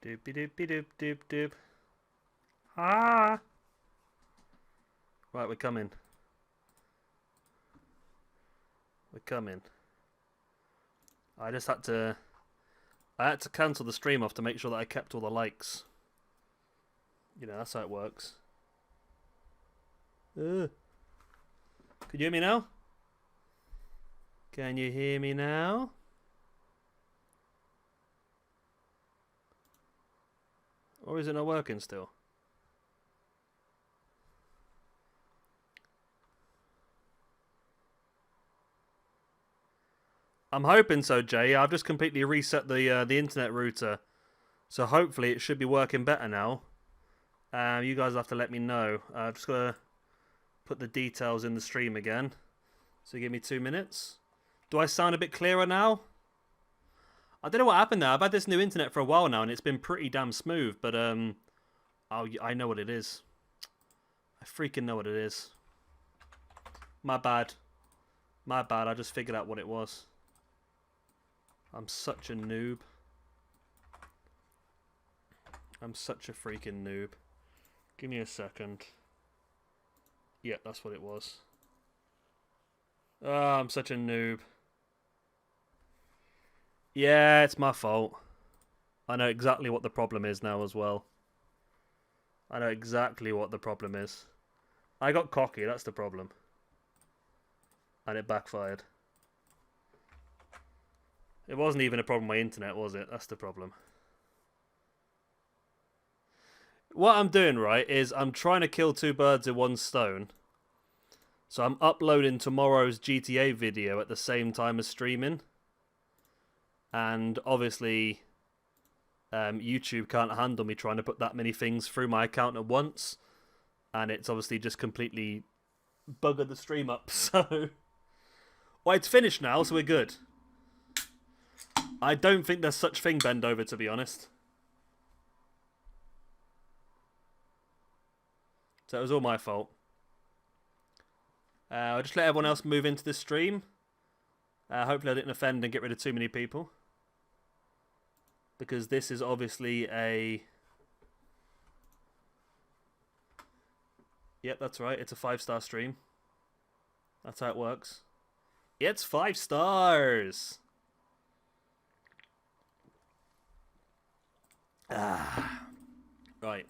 Doopy doopy doop doop doop. Ah! Right, we're coming. We're coming. I had to cancel the stream off to make sure that I kept all the likes. You know, that's how it works. Can you hear me now? Can you hear me now? Or is it not working still? I'm hoping so, Jay. I've just completely reset the internet router, so hopefully it should be working better now. You guys have to let me know. I've just got to put the details in the stream again. So give me 2 minutes. Do I sound a bit clearer now? I don't know what happened there. I've had this new internet for a while now, and it's been pretty damn smooth. But I know what it is. I freaking know what it is. My bad. My bad. I just figured out what it was. I'm such a noob. I'm such a freaking noob. Give me a second. Yeah, that's what it was. Oh, I'm such a noob. Yeah, it's my fault. I know exactly what the problem is now as well. I know exactly what the problem is. I got cocky, that's the problem. And it backfired. It wasn't even a problem with my internet, was it? That's the problem. What I'm doing, right, is I'm trying to kill two birds with one stone. So I'm uploading tomorrow's GTA video at the same time as streaming. And obviously, YouTube can't handle me trying to put that many things through my account at once. And it's obviously just completely buggered the stream up, so... Well, it's finished now, so we're good. I don't think there's such thing bend over, to be honest. So it was all my fault. I'll just let everyone else move into the stream. Hopefully I didn't offend and get rid of too many people. Because this is obviously a... Yep, that's right. It's a 5-star stream. That's how it works. It's 5 stars! Ah. Right.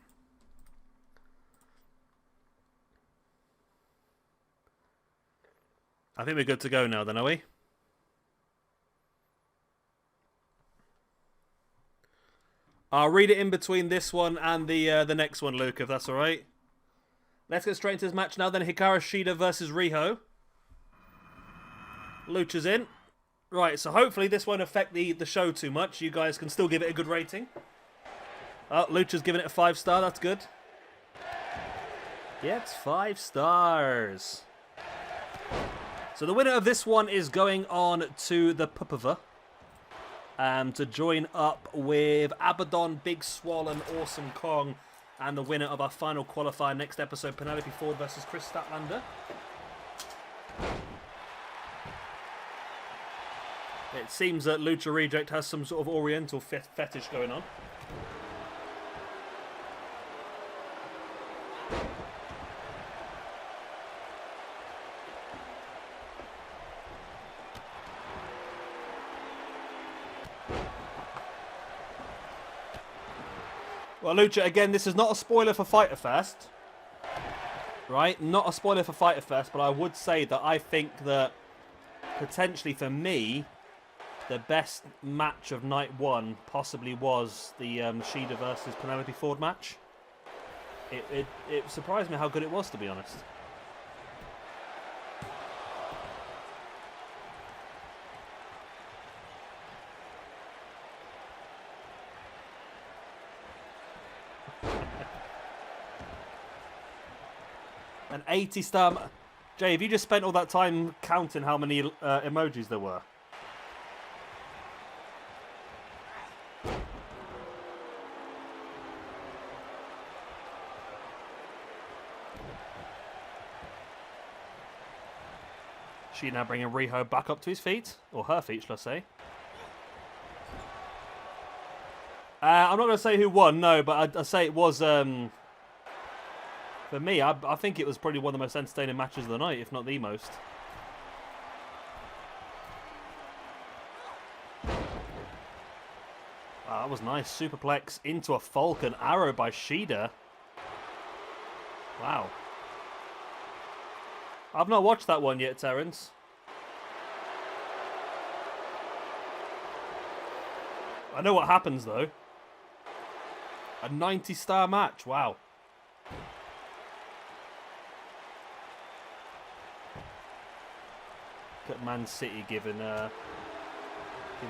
I think we're good to go now then, are we? I'll read it in between this one and the next one, Luke, if that's alright. Let's get straight into this match now then. Hikaru Shida versus RIHO. Lucha's in. Right, so hopefully this won't affect the show too much. You guys can still give it a good rating. Oh, Lucha's giving it a 5-star. That's good. Yeah, it's 5 stars. So the winner of this one is going on to the Pupava. To join up with Abaddon, Big Swole and Awesome Kong. And the winner of our final qualifier next episode, Penelope Ford versus Chris Statlander. It seems that Lucha Reject has some sort of oriental fetish going on. Well, Lucha, again, this is not a spoiler for Fyter Fest. Right? Not a spoiler for Fyter Fest, but I would say that I think that potentially for me, the best match of night one possibly was the Shida versus Penelope Ford match. It surprised me how good it was, to be honest. An 80-star... Jay, have you just spent all that time counting how many emojis there were? She now bringing RIHO back up to his feet. Or her feet, shall I say. I'm not going to say who won, no, but I'd say it was, for me, I think it was probably one of the most entertaining matches of the night, if not the most. That was nice. Superplex into a Falcon Arrow by SHIDA. Wow. I've not watched that one yet, Terence. I know what happens, though. A 90-star match. Wow. Look at Man City giving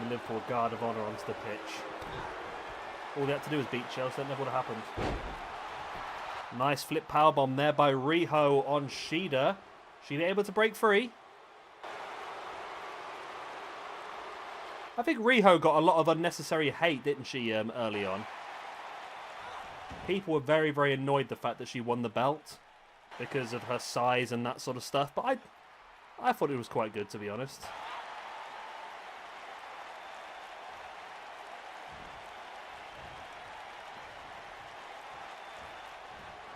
Liverpool a guard of honour onto the pitch. All they had to do was beat Chelsea. That never would have happened. Nice flip powerbomb there by RIHO on SHIDA. SHIDA able to break free. I think RIHO got a lot of unnecessary hate, didn't she, early on? People were very, very annoyed the fact that she won the belt because of her size and that sort of stuff. But I thought it was quite good, to be honest.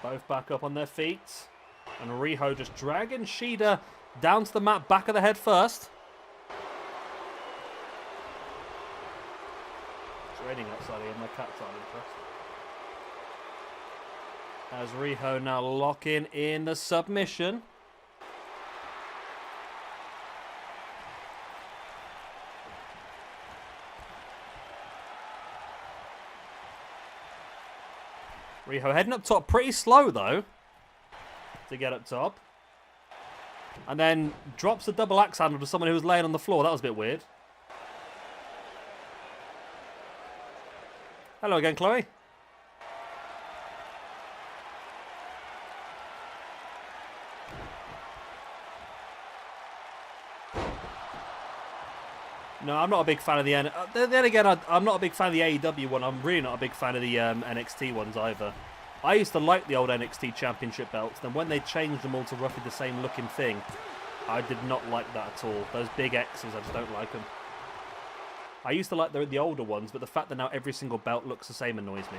Both back up on their feet. And RIHO just dragging SHIDA down to the mat, back of the head first. It's raining outside here, my cats aren't impressed. As RIHO now locking in the submission. RIHO heading up top pretty slow, though, to get up top. And then drops the double axe handle to someone who was laying on the floor. That was a bit weird. Hello again, Chloe. No, I'm not a big fan of the then again, I'm not a big fan of the AEW one. I'm really not a big fan of the NXT ones either. I used to like the old NXT Championship belts. Then when they changed them all to roughly the same looking thing, I did not like that at all. Those big X's, I just don't like them. I used to like the older ones, but the fact that now every single belt looks the same annoys me.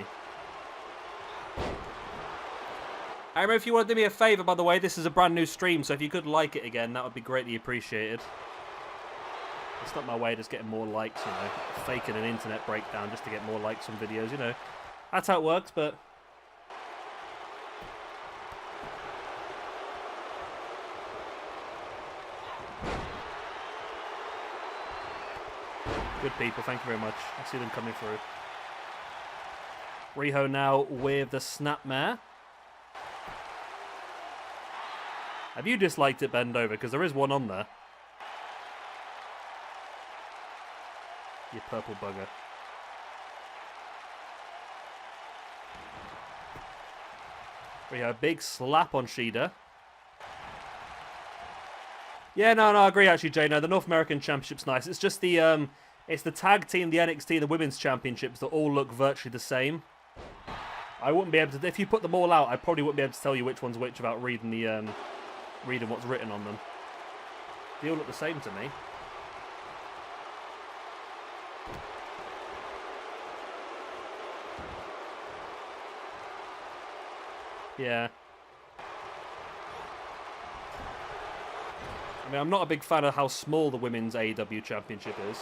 I remember, if you want to do me a favour, by the way, this is a brand new stream, so if you could like it again, that would be greatly appreciated. It's not my way of just getting more likes, you know, faking an internet breakdown just to get more likes on videos, you know. That's how it works, but... Good people, thank you very much. I see them coming through. RIHO now with the snapmare. Have you disliked it, bend over? Because there is one on there. You purple bugger. RIHO, big slap on SHIDA. Yeah, no, I agree actually, Jay. No, the North American Championship's nice. It's just the it's the tag team, the NXT, the Women's Championships that all look virtually the same. I wouldn't be able to, if you put them all out, I probably wouldn't be able to tell you which one's which without reading the reading what's written on them. They all look the same to me. Yeah. I mean, I'm not a big fan of how small the Women's AEW Championship is.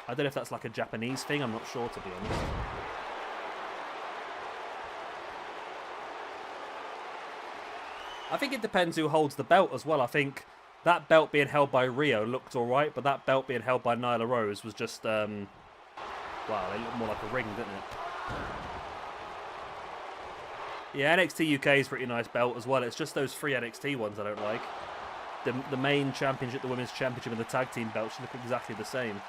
I don't know if that's like a Japanese thing, I'm not sure, to be honest. I think it depends who holds the belt as well. I think that belt being held by RIHO looked alright, but that belt being held by Nyla Rose was just, wow, it looked more like a ring, didn't it? Yeah, NXT UK is a pretty nice belt as well. It's just those three NXT ones I don't like. The main championship, the women's championship, and the tag team belts look exactly the same.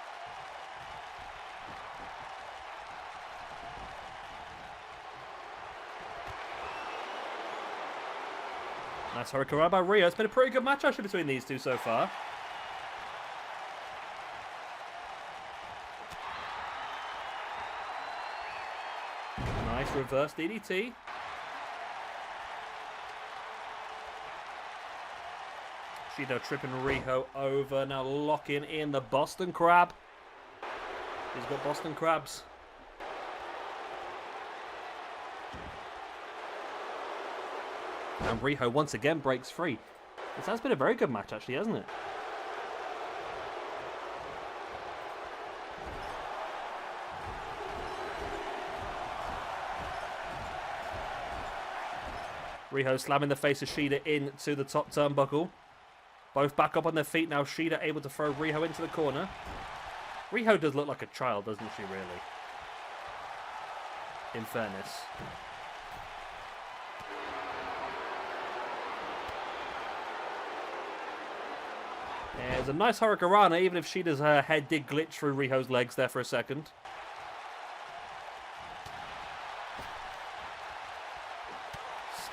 Nice Hurricane by RIHO. It's been a pretty good match actually between these two so far. Nice reverse DDT. Shida tripping Riho over. Now locking in the Boston Crab. He's got Boston Crabs. And Riho once again breaks free. This has been a very good match, actually, hasn't it? Riho slamming the face of Shida into the top turnbuckle. Both back up on their feet now. Shida able to throw Riho into the corner. Riho does look like a child, doesn't she, really? In fairness. Yeah, it's a nice Hurricanrana, even if Shida's head did glitch through Riho's legs there for a second.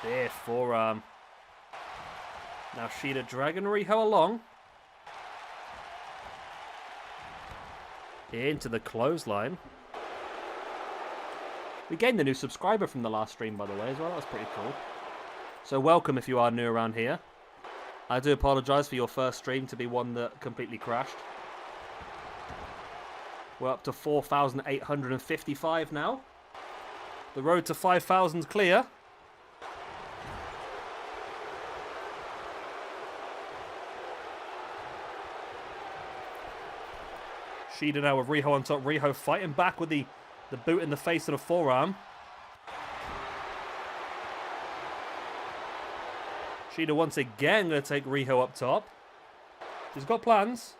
Stiff forearm. Now Shida dragging Riho along. Into the clothesline. We gained a new subscriber from the last stream, by the way, as well. That's pretty cool. So welcome if you are new around here. I do apologise for your first stream to be one that completely crashed. We're up to 4,855 now. The road to 5,000 clear. Shida now with Riho on top. Riho fighting back with the boot in the face and a forearm. Shida once again going to take Riho up top. She's got plans.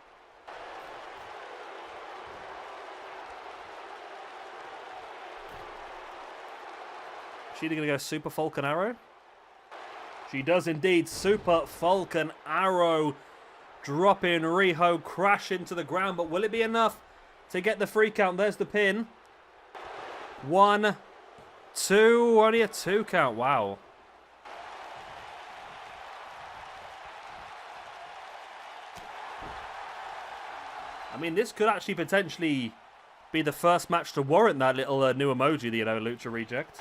Shida going to go Super Falcon Arrow. She does indeed. Super Falcon Arrow. Dropping Riho, crash into the ground. But will it be enough to get the free count? There's the pin. 1, 2. Only a 2 count. Wow. I mean, this could actually potentially be the first match to warrant that little new emoji, the Lucha Reject.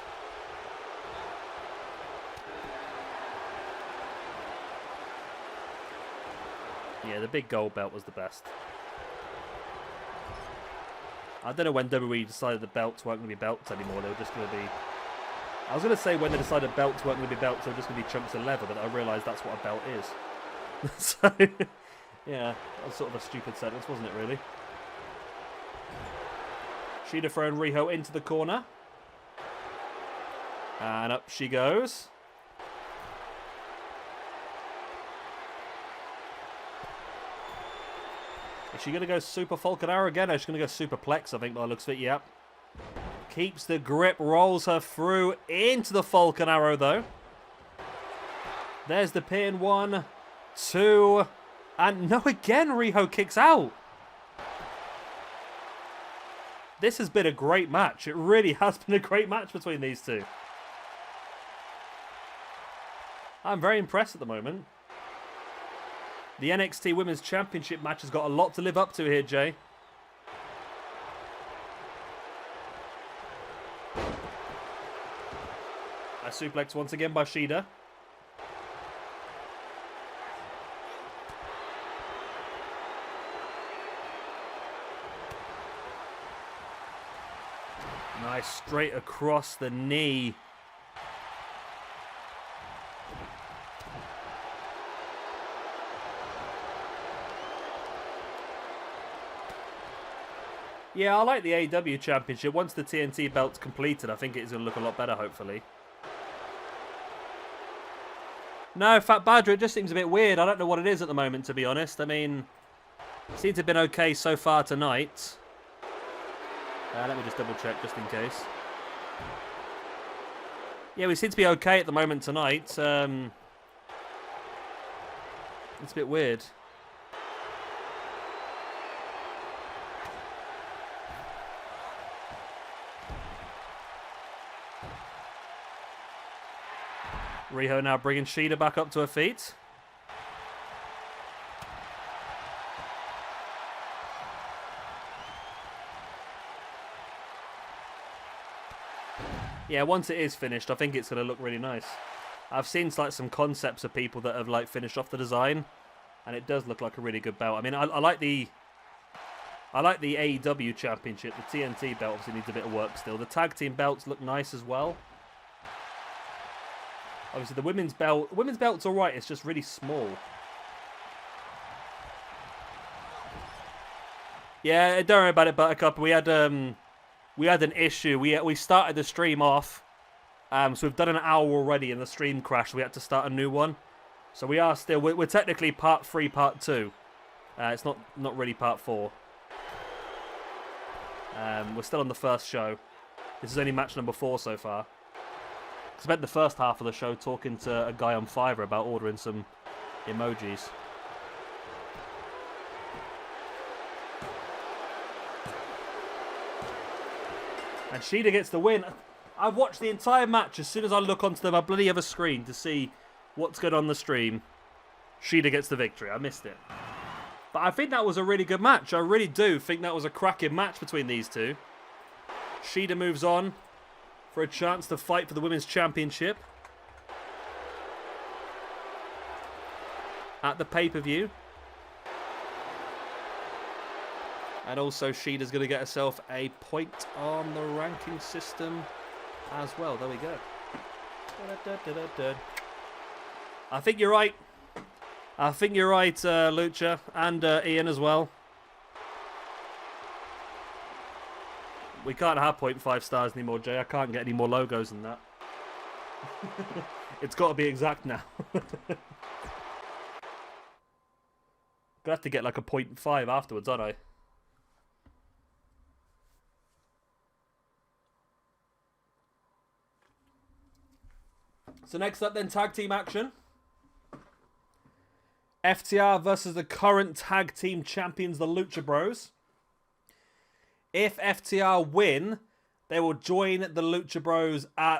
Yeah, the big gold belt was the best. I don't know when WWE decided the belts weren't going to be belts anymore. They were just going to be... I was going to say when they decided belts weren't going to be belts, they were just going to be chunks of leather, but I realised that's what a belt is. So, yeah, that was sort of a stupid sentence, wasn't it, really? Shida throwing Riho into the corner. And up she goes. Is she going to go Super Falcon Arrow again? Or is she going to go Superplex, I think, by the looks of it. Yep. Keeps the grip, rolls her through into the Falcon Arrow, though. There's the pin. 1, 2, and no, again, Riho kicks out. This has been a great match. It really has been a great match between these two. I'm very impressed at the moment. The NXT Women's Championship match has got a lot to live up to here, Jay. A suplex once again by Shida. Nice, straight across the knee. Yeah, I like the AEW Championship. Once the TNT belt's completed, I think it's going to look a lot better, hopefully. No, Fat Badger, it just seems a bit weird. I don't know what it is at the moment, to be honest. I mean, it seems to have been okay so far tonight. Let me just double check, just in case. Yeah, we seem to be okay at the moment tonight. It's a bit weird. Riho now bringing Shida back up to her feet. Yeah, once it is finished, I think it's going to look really nice. I've seen like some concepts of people that have like finished off the design, And it does look like a really good belt. I mean, I like the AEW Championship. The TNT belt obviously needs a bit of work still. The tag team belts look nice as well. Obviously, the women's belt's all right. It's just really small. Yeah, don't worry about it, Buttercup. We had an issue. We started the stream off, so we've done an hour already, and the stream crashed. We had to start a new one. So we are still we're technically part 3, part 2. It's not really part 4. We're still on the first show. This is only match number 4 so far. I spent the first half of the show talking to a guy on Fiverr about ordering some emojis. And SHIDA gets the win. I've watched the entire match. As soon as I look onto my bloody other screen to see what's good on the stream, SHIDA gets the victory. I missed it. But I think that was a really good match. I really do think that was a cracking match between these two. SHIDA moves on for a chance to fight for the Women's Championship at the pay-per-view. And also SHIDA's going to get herself a point on the ranking system as well. There we go. I think you're right. I think you're right, Lucha, and Ian as well. We can't have 0.5 stars anymore, Jay. I can't get any more logos than that. It's got to be exact now. Gonna have to get like a 0.5 afterwards, aren't I? So next up then, tag team action. FTR versus the current tag team champions, the Lucha Bros. If FTR win, they will join the Lucha Bros they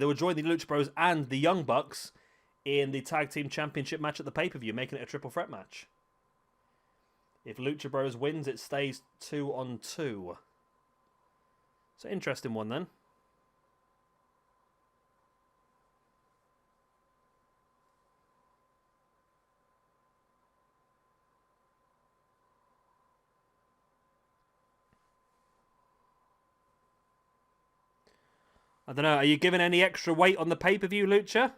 will join the Lucha Bros and the Young Bucks in the tag team championship match at the pay-per-view, making it a triple threat match. If Lucha Bros wins, it stays 2-on-2. So interesting one then. I don't know, are you giving any extra weight on the pay-per-view, Lucha?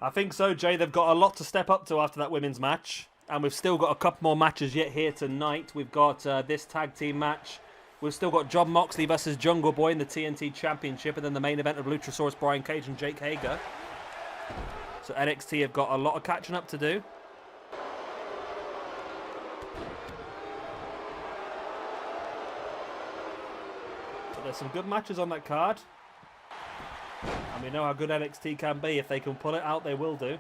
I think so, Jay. They've got a lot to step up to after that women's match. And we've still got a couple more matches yet here tonight. We've got this tag team match. We've still got Jon Moxley versus Jungle Boy in the TNT Championship. And then the main event of Luchasaurus, Brian Cage and Jake Hager. So NXT have got a lot of catching up to do. There's some good matches on that card. And we know how good NXT can be. If they can pull it out, they will do.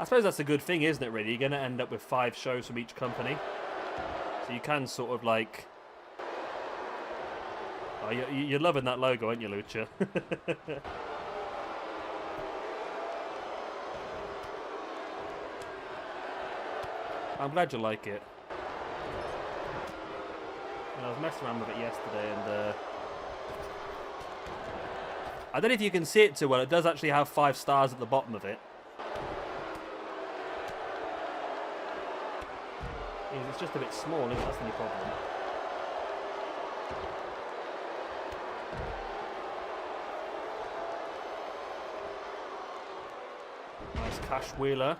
I suppose that's a good thing, isn't it, really? You're going to end up with 5 shows from each company. So you can sort of like... Oh, you're loving that logo, aren't you, Lucha? I'm glad you like it. And I was messing around with it yesterday, and I don't know if you can see it too well. It does actually have 5 stars at the bottom of it. It's just a bit small, isn't it? That's the only problem. Nice Cash Wheeler.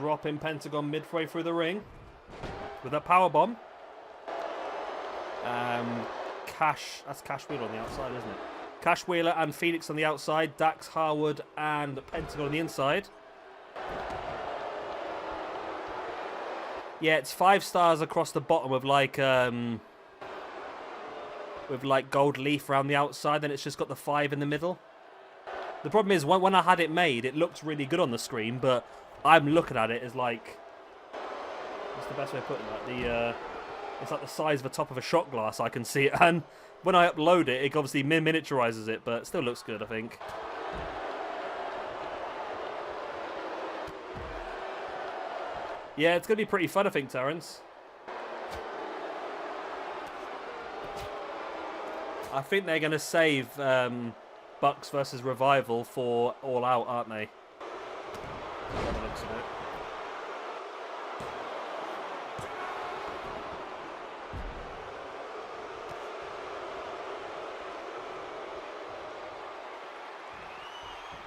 Dropping Pentagon midway through the ring with a powerbomb. That's Cash Wheeler on the outside, isn't it? Cash Wheeler and Phoenix on the outside. Dax Harwood and Pentagon on the inside. Yeah, it's 5 stars across the bottom with like gold leaf around the outside. Then it's just got the 5 in the middle. The problem is when I had it made, it looked really good on the screen, but I'm looking at it as like, what's the best way of putting that? It's like the size of the top of a shot glass. I can see it, and when I upload it, it obviously miniaturizes it, but it still looks good, I think. Yeah, it's going to be pretty fun, I think, Terence. I think they're going to save Bucks versus Revival for All Out, aren't they? By the looks of it.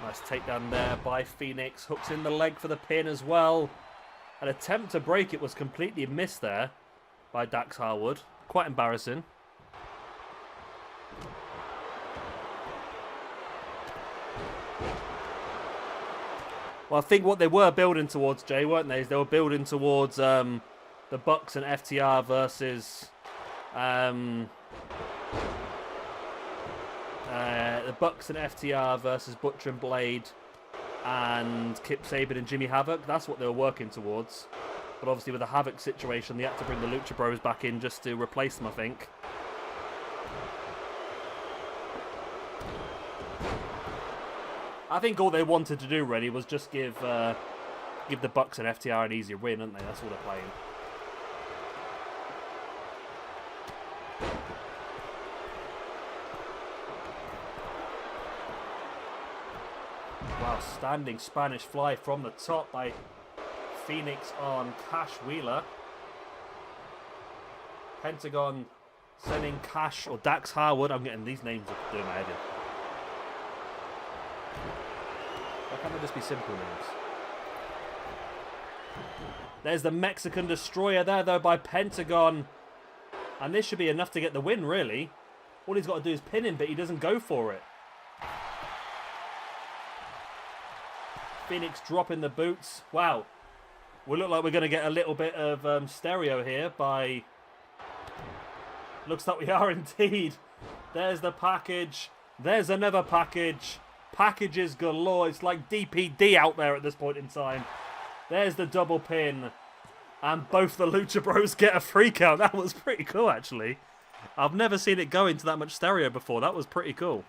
Nice takedown there by Phoenix. Hooks in the leg for the pin as well. An attempt to break it was completely missed there by Dax Harwood. Quite embarrassing. Well, I think what they were building towards, Jay, weren't they? Is they were building towards the Bucks and FTR versus the Bucks and FTR versus Butcher and Blade and Kip Sabian and Jimmy Havoc. That's what they were working towards. But obviously with the Havoc situation, they had to bring the Lucha Bros back in just to replace them, I think. I think all they wanted to do really was just give the Bucks and FTR an easier win, aren't they? That's all they're playing. Wow, standing Spanish fly from the top by Phoenix on Cash Wheeler. Pentagon sending Cash or Dax Harwood. I'm getting these names up doing my head in. Why can't they just be simple names? There's the Mexican Destroyer there, though, by Pentagon. And this should be enough to get the win, really. All he's got to do is pin him, but he doesn't go for it. Phoenix dropping the boots. Wow. We look like we're going to get a little bit of stereo here by... Looks like we are indeed. There's the package. There's another package. Packages galore. It's like DPD out there at this point in time. There's the double pin. And both the Lucha Bros get a free count. That was pretty cool, actually. I've never seen it go into that much stereo before. That was pretty cool.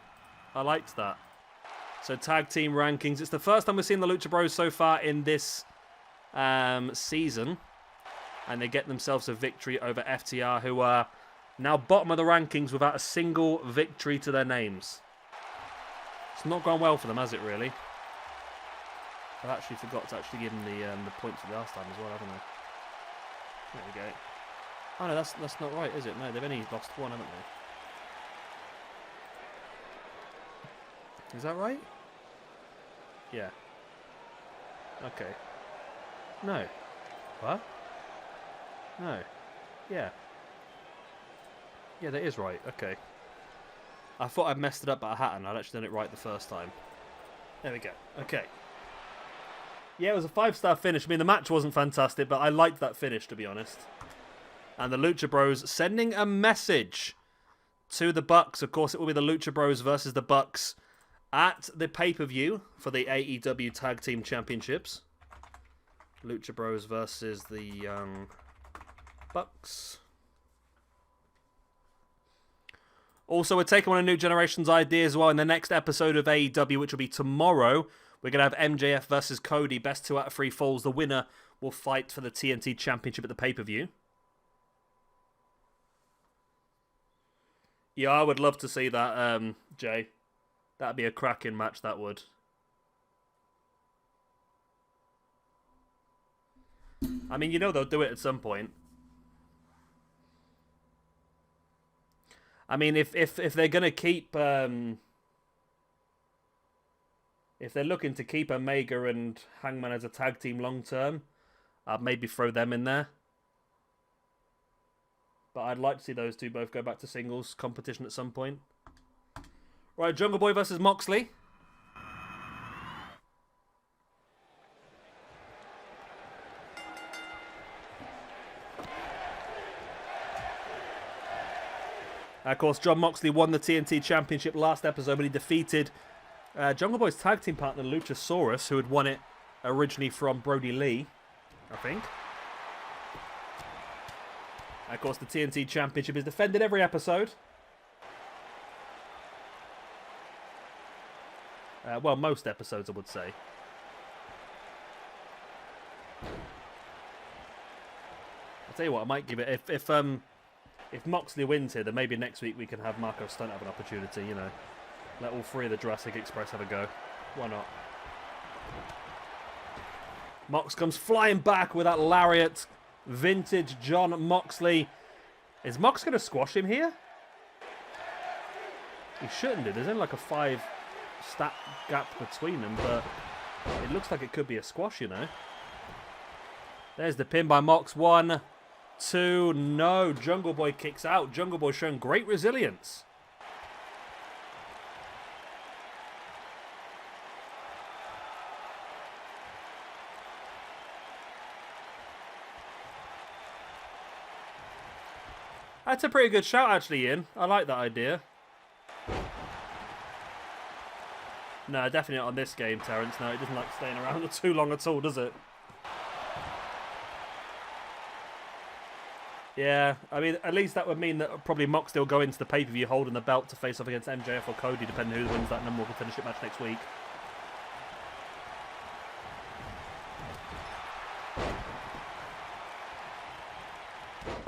I liked that. So tag team rankings. It's the first time we've seen the Lucha Bros so far in this season. And they get themselves a victory over FTR, who are now bottom of the rankings without a single victory to their names. It's not gone well for them, has it, really? I actually forgot to actually give them the points for the last time as well, haven't I? There we go. Oh, no, that's not right, is it? No, they've only lost one, haven't they? Is that right? Yeah. Okay. No. What? No. Yeah. Yeah, that is right. Okay. I thought I'd messed it up, but I hadn't. I'd actually done it right the first time. There we go. Okay. Yeah, it was a 5-star finish. I mean, the match wasn't fantastic, but I liked that finish, to be honest. And the Lucha Bros sending a message to the Bucks. Of course, it will be the Lucha Bros versus the Bucks at the pay-per-view for the AEW Tag Team Championships. Lucha Bros versus the Young Bucks. Also, we're taking on a New Generation's idea as well in the next episode of AEW, which will be tomorrow. We're going to have MJF versus Cody. Best 2 out of 3 falls. The winner will fight for the TNT Championship at the pay-per-view. Yeah, I would love to see that, Jay. That'd be a cracking match, that would. I mean, you know they'll do it at some point. I mean, if they're going to keep... if they're looking to keep Omega and Hangman as a tag team long term, I'd maybe throw them in there. But I'd like to see those two both go back to singles competition at some point. Right, Jungle Boy versus Moxley. Of course, Jon Moxley won the TNT Championship last episode when he defeated Jungle Boy's tag team partner, Luchasaurus, who had won it originally from Brody Lee, I think. Of course, the TNT Championship is defended every episode. Well, most episodes, I would say. tell you what, I might give it... If Moxley wins here, then maybe next week we can have Marco Stunt have an opportunity, you know. Let all three of the Jurassic Express have a go. Why not? Mox comes flying back with that lariat. Vintage John Moxley. Is Mox going to squash him here? He shouldn't do. There's only like a 5 stat gap between them, but it looks like it could be a squash, you know. There's the pin by Mox. 1, 2, no. Jungle Boy kicks out. Jungle Boy showing great resilience. That's a pretty good shout, actually, Ian. I like that idea. No, definitely not on this game, Terence. No, it doesn't like staying around too long at all, does it? Yeah, I mean, at least that would mean that probably Mox will go into the pay-per-view holding the belt to face off against MJF or Cody, depending who wins that number one contendership match next week.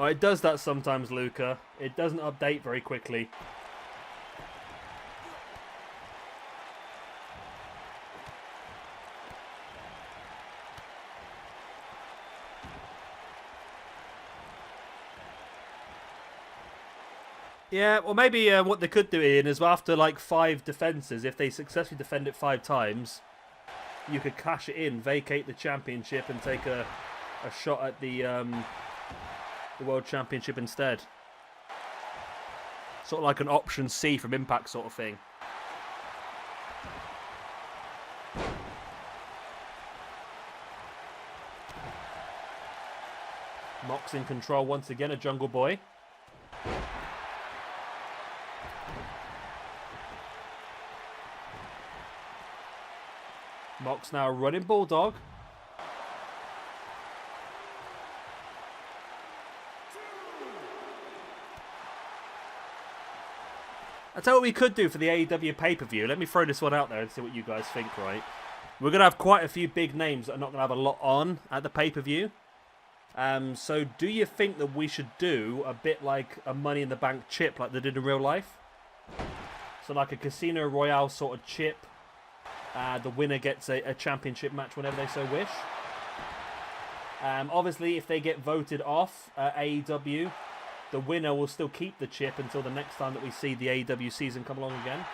Oh, it does that sometimes, Luca. It doesn't update very quickly. Yeah, well, maybe what they could do, Ian, is after like 5 defenses, if they successfully defend it 5 times, you could cash it in, vacate the championship, and take a shot at the World Championship instead. Sort of like an option C from Impact sort of thing. Mox in control once again, a Jungle Boy. Mox now running Bulldog. I tell you what we could do for the AEW pay-per-view. Let me throw this one out there and see what you guys think, right? We're going to have quite a few big names that are not going to have a lot on at the pay-per-view. So do you think that we should do a bit like a Money in the Bank chip like they did in real life? So like a Casino Royale sort of chip. The winner gets a championship match whenever they so wish. Obviously, if they get voted off AEW, the winner will still keep the chip until the next time that we see the AEW season come along again.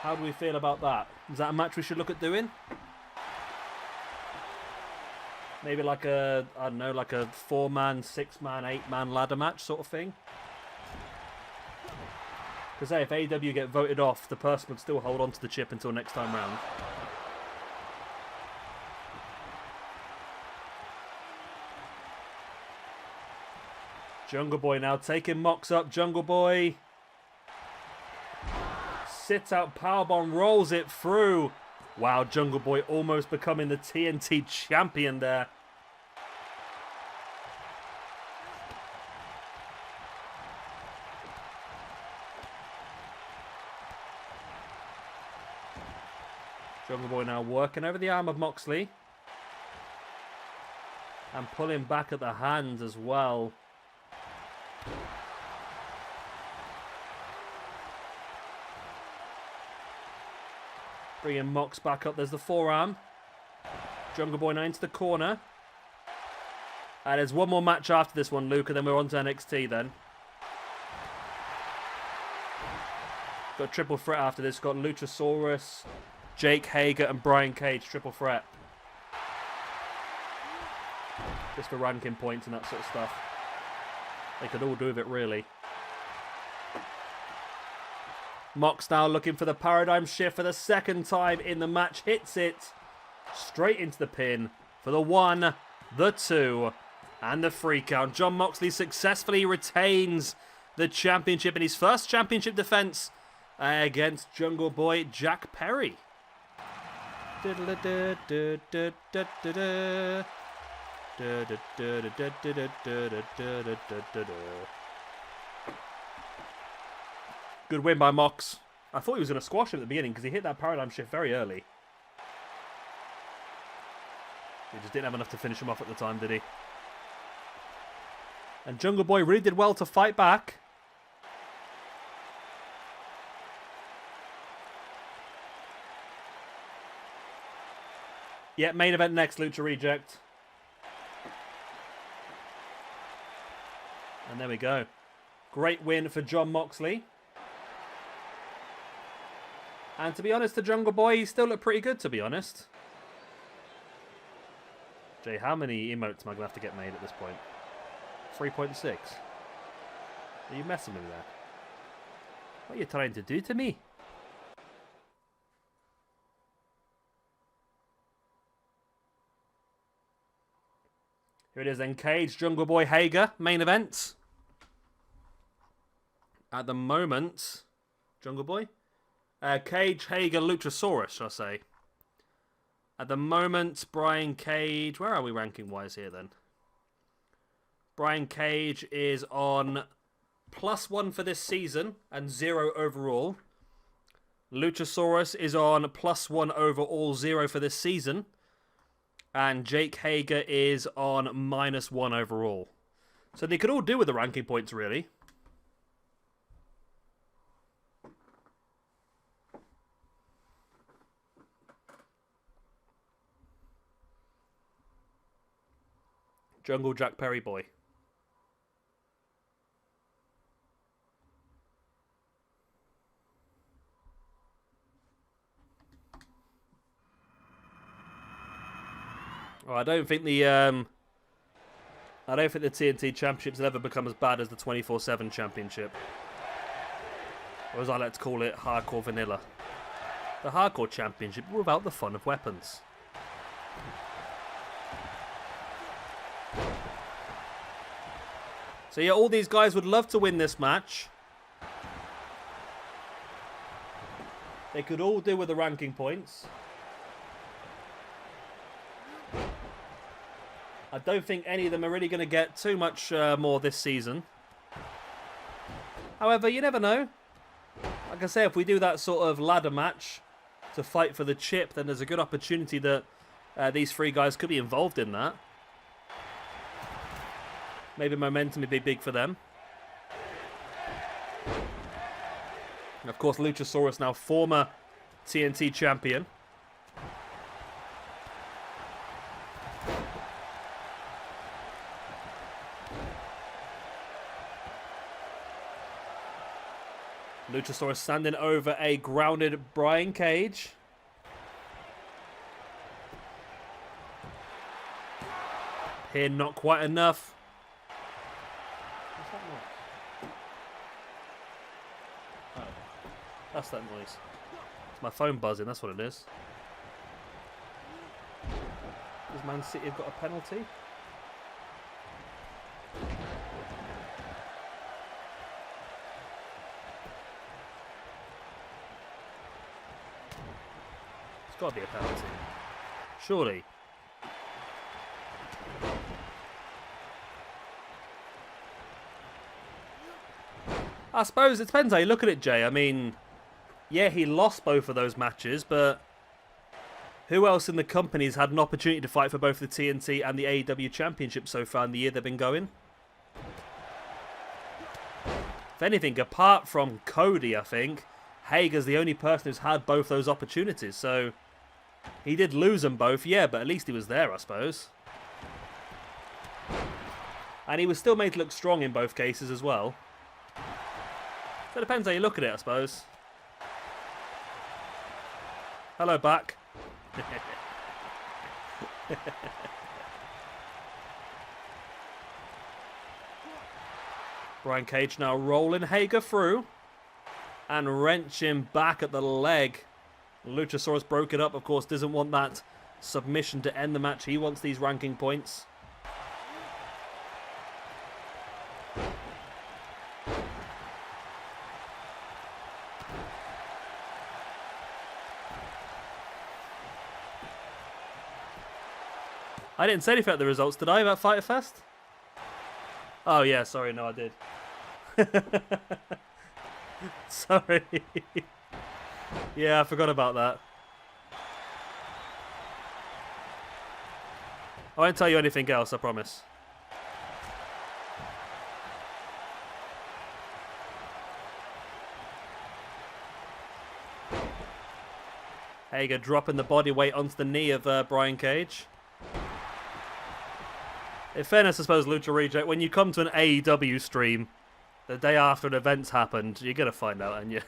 How do we feel about that? Is that a match we should look at doing? Maybe like a, I don't know, like a 4-man, 6-man, 8-man ladder match sort of thing? Because hey, if AEW get voted off, the person would still hold on to the chip until next time round. Jungle Boy now taking Mox up. Jungle Boy. Sit out powerbomb, rolls it through. Wow, Jungle Boy almost becoming the TNT champion there. Jungle Boy now working over the arm of Moxley. And pulling back at the hands as well. Bringing Mox back up. There's the forearm. Jungle Boy now into the corner. And there's one more match after this one, Luke, and then we're on to NXT then. Got a triple threat after this. Got Luchasaurus, Jake Hager, and Brian Cage. Triple threat. Just for ranking points and that sort of stuff. They could all do with it, really. Mox now looking for the paradigm shift for the second time in the match. Hits it straight into the pin for the 1, the 2, and the 3 count. Jon Moxley successfully retains the championship in his first championship defense against Jungle Boy Jack Perry. Good win by Mox. I thought he was going to squash him at the beginning because he hit that paradigm shift very early. He just didn't have enough to finish him off at the time, did he? And Jungle Boy really did well to fight back. Yeah, main event next, Lucha Reject. And there we go. Great win for Jon Moxley. And to be honest, the Jungle Boy, he still looked pretty good, to be honest. Jay, how many emotes am I going to have to get made at this point? 3.6. Are you messing with me there? What are you trying to do to me? Here it is then, Cage, Jungle Boy, Hager, main event. At the moment, Jungle Boy? Cage, Hager, Luchasaurus, shall I say. At the moment, Brian Cage... Where are we ranking-wise here, then? Brian Cage is on +1 for this season and 0 overall. Luchasaurus is on +1 overall, 0 for this season. And Jake Hager is on -1 overall. So they could all do with the ranking points, really. Jungle Jack Perry boy. Well, I don't think the TNT Championship's ever become as bad as the 24/7 Championship. Or as I like to call it, Hardcore Vanilla. The Hardcore Championship without the fun of weapons. So yeah, all these guys would love to win this match. They could all do with the ranking points. I don't think any of them are really going to get too much more this season. However, you never know. Like I say, if we do that sort of ladder match to fight for the chip, then there's a good opportunity that these three guys could be involved in that. Maybe momentum would be big for them. And of course, Luchasaurus, now former TNT champion. Luchasaurus standing over a grounded Brian Cage. Here, not quite enough. What's that noise? Oh, that's that noise. It's my phone buzzing, that's what it is. Does Man City have got a penalty? It's got to be a penalty. Surely. I suppose it depends how you look at it, Jay. I mean, yeah, he lost both of those matches, but who else in the company's had an opportunity to fight for both the TNT and the AEW Championship so far in the year they've been going? If anything, apart from Cody, I think, Hager's the only person who's had both those opportunities, so he did lose them both, yeah, but at least he was there, I suppose. And he was still made to look strong in both cases as well. So it depends how you look at it, I suppose. Hello, back. Brian Cage now rolling Hager through and wrenching back at the leg. Luchasaurus broke it up, of course, doesn't want that submission to end the match. He wants these ranking points. I didn't say anything about the results, did I, about Fyter Fest? Oh, yeah, sorry, no, I did. Sorry. Yeah, I forgot about that. I won't tell you anything else, I promise. Hager dropping the body weight onto the knee of Brian Cage. In fairness, I suppose, Lucha Reject, when you come to an AEW stream the day after an event's happened, you're going to find out, aren't you?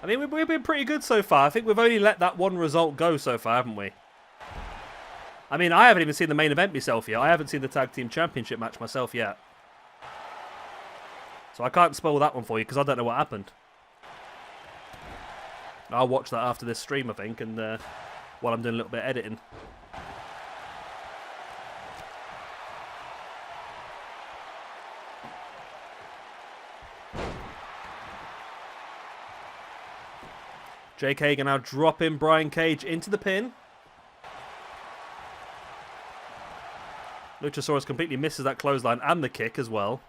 I mean, we've been pretty good so far. I think we've only let that one result go so far, haven't we? I mean, I haven't even seen the main event myself yet. I haven't seen the Tag Team Championship match myself yet. So I can't spoil that one for you because I don't know what happened. I'll watch that after this stream, I think, and while I'm doing a little bit of editing. Jake Hager now dropping Brian Cage into the pin. Luchasaurus completely misses that clothesline and the kick as well.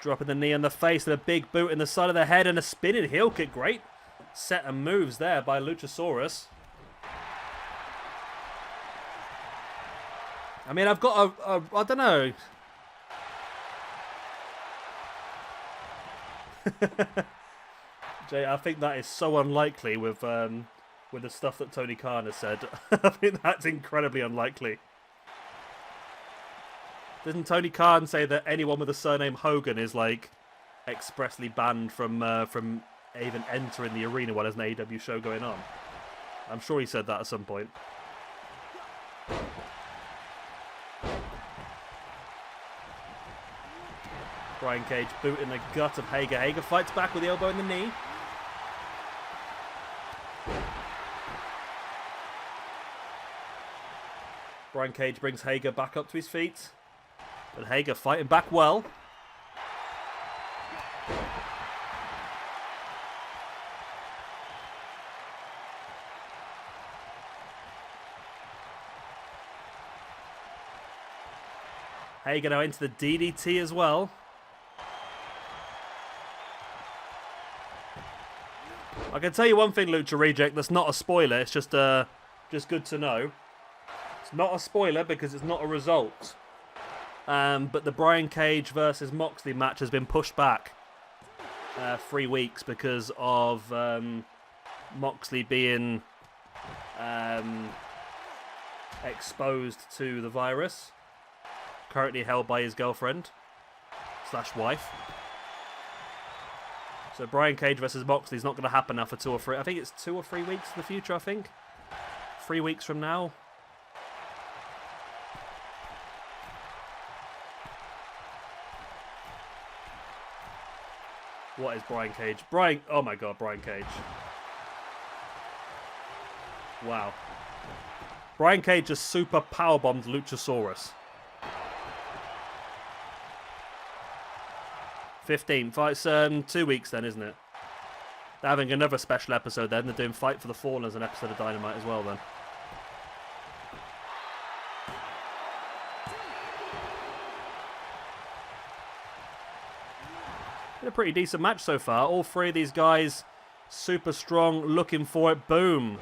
Dropping the knee on the face and a big boot in the side of the head and a spinning heel kick. Great set of moves there by Luchasaurus. I mean, I've got I don't know. Jay, I think that is so unlikely with the stuff that Tony Khan has said. I think that's incredibly unlikely. Didn't Tony Khan say that anyone with the surname Hogan is like expressly banned from even entering the arena while there's an AEW show going on? I'm sure he said that at some point. Brian Cage boot in the gut of Hager. Hager fights back with the elbow in the knee. Brian Cage brings Hager back up to his feet. But Hager fighting back well. Hager now into the DDT as well. I can tell you one thing, Lucha Reject, that's not a spoiler. It's just good to know. It's not a spoiler because it's not a result. But the Brian Cage versus Moxley match has been pushed back 3 weeks because of Moxley being exposed to the virus, currently held by his girlfriend / wife. So Brian Cage versus Moxley is not going to happen now for 2 or 3. I think it's 2 or 3 weeks in the future. I think 3 weeks from now. What is Brian Cage? Oh my god, Brian Cage. Wow. Brian Cage just super powerbombed Luchasaurus. 15th. It's 2 weeks then, isn't it? They're having another special episode then. They're doing Fight for the Fallen as an episode of Dynamite as well then. Been a pretty decent match so far. All 3 of these guys super strong, looking for it. Boom.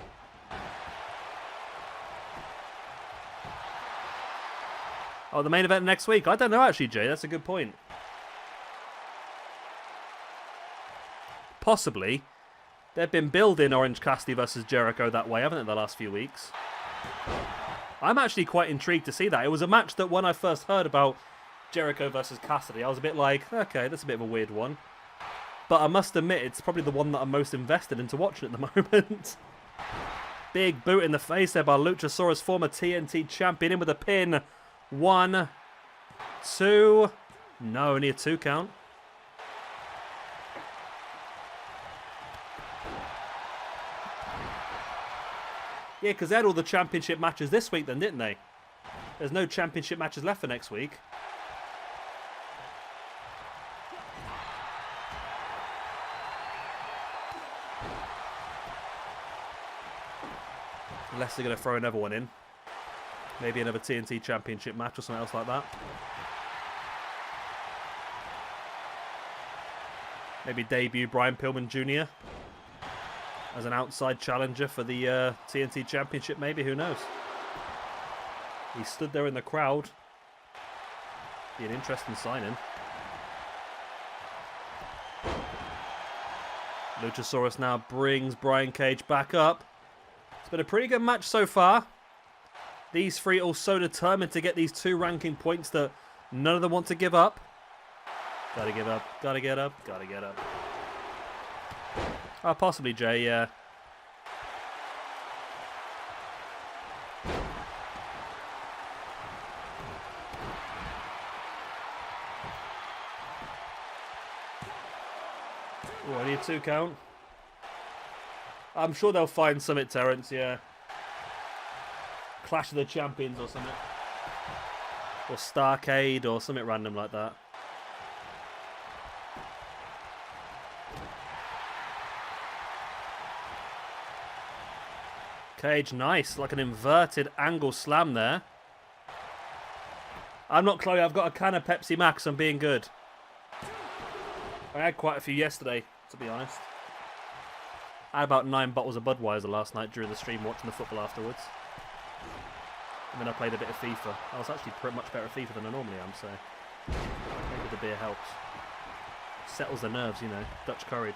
Oh, the main event next week? I don't know actually, Jay. That's a good point. Possibly. They've been building Orange Cassidy versus Jericho that way, haven't they, the last few weeks? I'm actually quite intrigued to see that. It was a match that when I first heard about Jericho versus Cassidy, I was a bit like, okay, that's a bit of a weird one. But I must admit, it's probably the one that I'm most invested into watching at the moment. Big boot in the face there by Luchasaurus, former TNT champion, in with a pin. 1, 2. No, only a 2 count. Yeah, because they had all the championship matches this week then, didn't they? There's no championship matches left for next week. Unless they're going to throw another one in. Maybe another TNT championship match or something else like that. Maybe debut Brian Pillman Jr. as an outside challenger for the TNT Championship, maybe. Who knows? He stood there in the crowd. Be an interesting signing. Luchasaurus now brings Brian Cage back up. It's been a pretty good match so far. These three all so determined to get these 2 ranking points that none of them want to give up. Gotta give up, gotta get up, gotta get up. Oh, possibly Jay, yeah. Oh, I need a 2 count. I'm sure they'll find something, Terrence, yeah. Clash of the Champions or something. Or Starcade or something random like that. Cage, nice. Like an inverted angle slam there. I'm not Chloe, I've got a can of Pepsi Max, I'm being good. I had quite a few yesterday, to be honest. I had about 9 bottles of Budweiser last night during the stream watching the football afterwards. And then I played a bit of FIFA. I was actually pretty much better at FIFA than I normally am, so maybe the beer helps. Settles the nerves, you know. Dutch courage.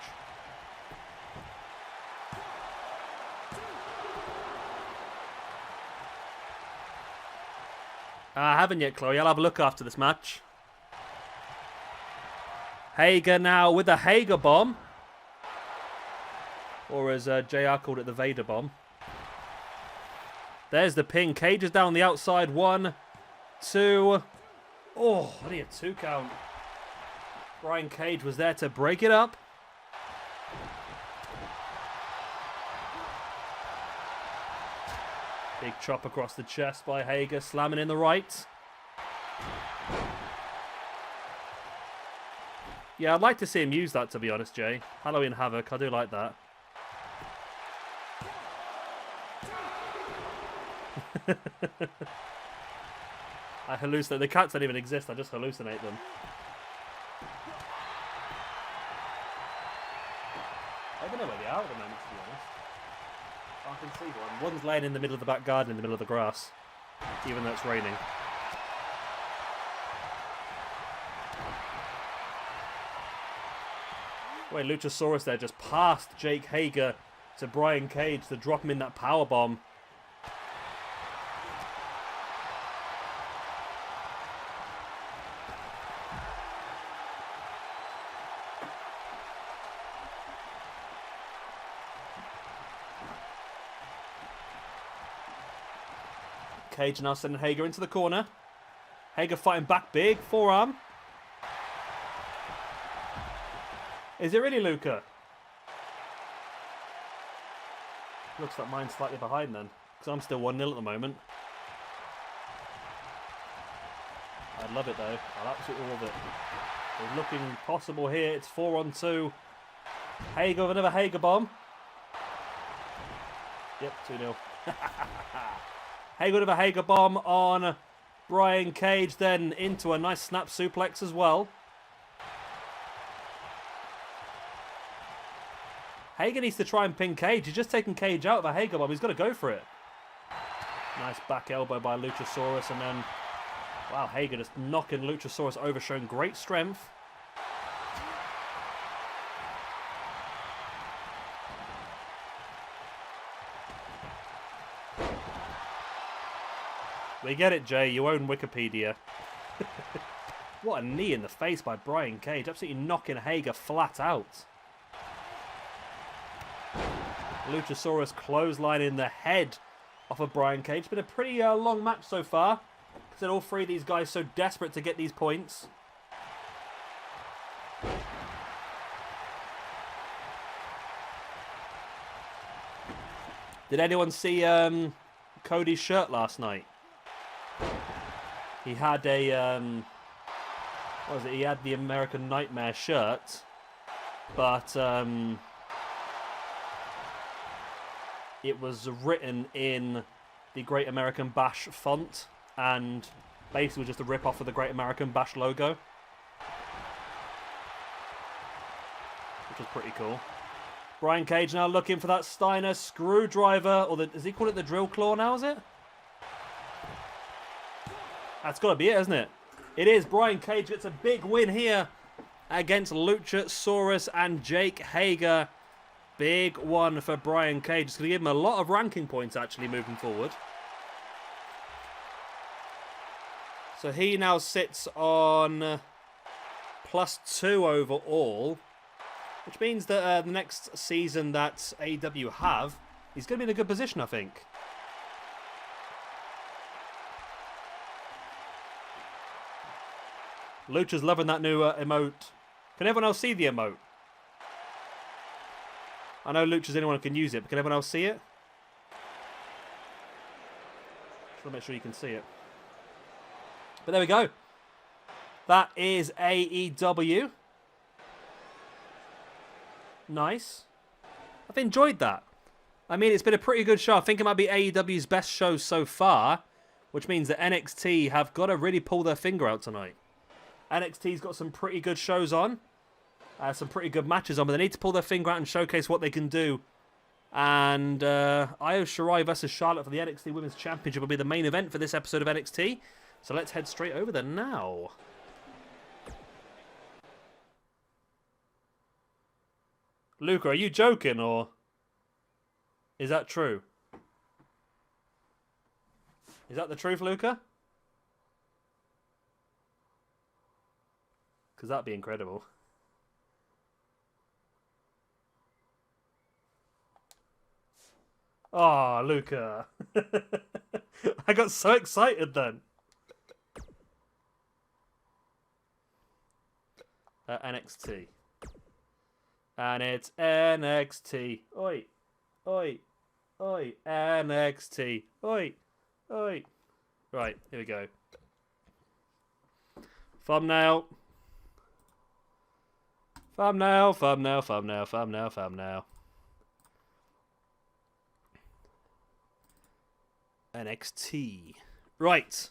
I haven't yet, Chloe. I'll have a look after this match. Hager now with the Hager bomb. Or as JR called it, the Vader bomb. There's the pin. Cage is down the outside. 1, 2. Oh, I need a 2 count. Brian Cage was there to break it up. Big chop across the chest by Hager, slamming in the right. Yeah, I'd like to see him use that, to be honest, Jay. Halloween Havoc, I do like that. I hallucinate. The cats don't even exist, I just hallucinate them. I don't know where they are at the moment, to be honest. I can see one. One's laying in the middle of the back garden in the middle of the grass, even though it's raining. Wait, Luchasaurus there just passed Jake Hager to Brian Cage to drop him in that powerbomb. Cage now sending Hager into the corner. Hager fighting back big. Forearm. Is it really Luca? Looks like mine's slightly behind then. Because I'm still 1-0 at the moment. I love it though. I absolutely love it. It's looking possible here. It's 4-on-2. Hager with another Hager bomb. Yep, 2-0. Hager with a Hager bomb on Brian Cage, then into a nice snap suplex as well. Hager needs to try and pin Cage. He's just taking Cage out of a Hager bomb. He's got to go for it. Nice back elbow by Luchasaurus, and then, wow, Hager just knocking Luchasaurus over, showing great strength. We get it, Jay. You own Wikipedia. What a knee in the face by Brian Cage. Absolutely knocking Hager flat out. Luchasaurus clotheslining the head off of Brian Cage. It's been a pretty long match so far. Because all three of these guys so desperate to get these points. Did anyone see Cody's shirt last night? He had a, what was it? He had the American Nightmare shirt, but it was written in the Great American Bash font, and basically just a rip-off of the Great American Bash logo, which was pretty cool. Brian Cage now looking for that Steiner screwdriver, or does he call it the drill claw now, is it? That's got to be it, isn't it? It is. Brian Cage gets a big win here against Luchasaurus and Jake Hager. Big one for Brian Cage. It's going to give him a lot of ranking points, actually, moving forward. So he now sits on +2 overall, which means that the next season that AEW have, he's going to be in a good position, I think. Lucha's loving that new emote. Can everyone else see the emote? I know Lucha's the only one who can use it, but can everyone else see it? Just want to make sure you can see it. But there we go. That is AEW. Nice. I've enjoyed that. I mean, it's been a pretty good show. I think it might be AEW's best show so far, which means that NXT have got to really pull their finger out tonight. NXT's got some pretty good shows on. Some pretty good matches on, but they need to pull their finger out and showcase what they can do. And Io Shirai versus Charlotte for the NXT Women's Championship will be the main event for this episode of NXT. So let's head straight over there now. Luca, are you joking, or is that true? Is that the truth, Luca? Because that'd be incredible. Oh, Luca. I got so excited then. NXT. And it's NXT. Oi. Oi. Oi. NXT. Oi. Oi. Right, here we go. Thumbnail. Thumbnail, thumbnail, thumbnail, thumbnail, thumbnail. NXT. Right.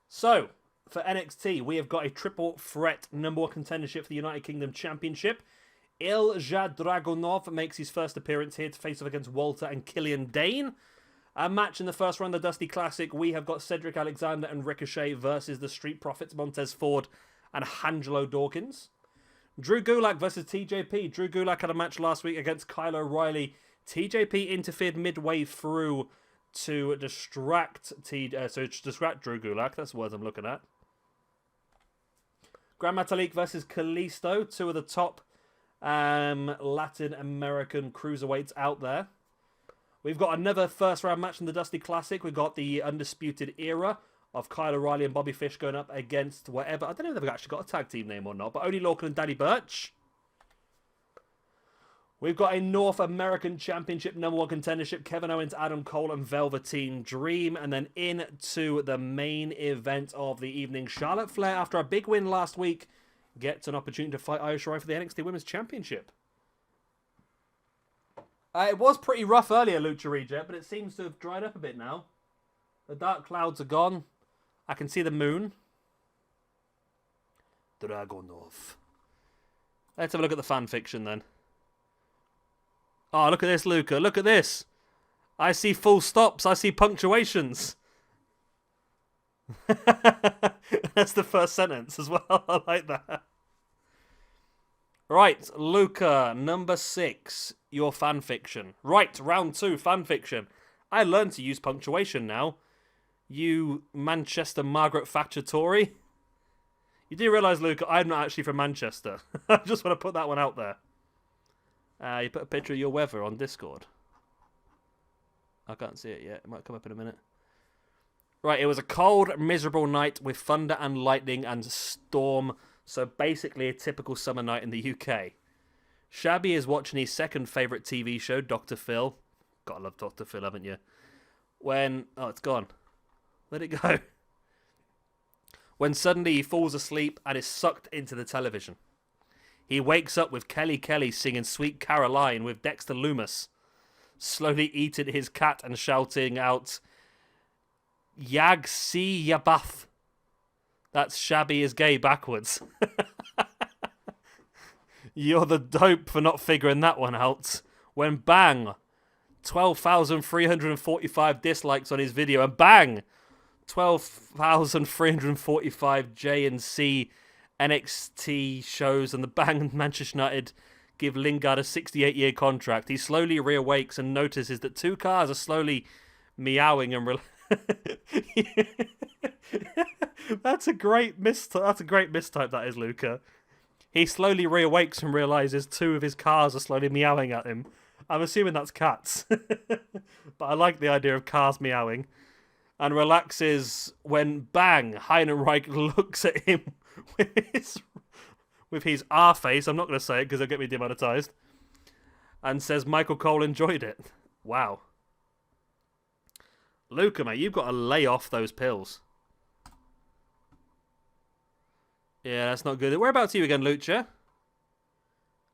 So, for NXT, we have got a triple threat number 1 contendership for the United Kingdom Championship. Ilja Dragunov makes his first appearance here to face off against Walter and Killian Dane. A match in the first round of the Dusty Classic, we have got Cedric Alexander and Ricochet versus the Street Profits, Montez Ford and Angelo Dawkins. Drew Gulak versus TJP. Drew Gulak had a match last week against Kyle O'Reilly. TJP interfered midway through to distract Drew Gulak. That's the words I'm looking at. Gran Metalik versus Kalisto. 2 of the top Latin American cruiserweights out there. We've got another first round match in the Dusty Classic. We've got the Undisputed Era of Kyle O'Reilly and Bobby Fish going up against whatever. I don't know if they've actually got a tag team name or not, but Oney Lorcan and Danny Burch. We've got a North American Championship number 1 contendership. Kevin Owens, Adam Cole and Velveteen Dream. And then into the main event of the evening. Charlotte Flair, after a big win last week, gets an opportunity to fight Io Shirai for the NXT Women's Championship. It was pretty rough earlier, Lucha Reject, but it seems to have dried up a bit now. The dark clouds are gone. I can see the moon. Dragunov. Let's have a look at the fan fiction then. Oh, look at this, Luca. Look at this. I see full stops. I see punctuations. That's the first sentence as well. I like that. Right, Luca, number 6. Your fan fiction. Right, round 2, fan fiction. I learned to use punctuation now. You Manchester Margaret Thatcher Tory. You do realise, Luca, I'm not actually from Manchester. I just want to put that one out there. You put a picture of your weather on Discord. I can't see it yet. It might come up in a minute. Right, it was a cold, miserable night with thunder and lightning and storm. So basically a typical summer night in the UK. Shabby is watching his second favourite TV show, Dr. Phil. Gotta love Dr. Phil, haven't you? When... Oh, it's gone. Let it go. When suddenly he falls asleep and is sucked into the television. He wakes up with Kelly Kelly singing Sweet Caroline with Dexter Lumis, slowly eating his cat and shouting out, Yag Si Yabath. That's Shabby is gay backwards. You're the dope for not figuring that one out. When bang, 12,345 dislikes on his video, and bang, 12,345 J and C NXT shows, and the bang Manchester United give Lingard a 68-year contract. He slowly reawakes and notices that 2 cars are slowly meowing and... That's a great mistype, that is, Luca. He slowly reawakes and realises 2 of his cars are slowly meowing at him. I'm assuming that's cats. But I like the idea of cars meowing. And relaxes when, bang, Heinenreich looks at him with his R face. I'm not going to say it because it'll get me demonetized. And says Michael Cole enjoyed it. Wow. Luca, mate, you've got to lay off those pills. Yeah, that's not good. Whereabouts are you again, Lucha?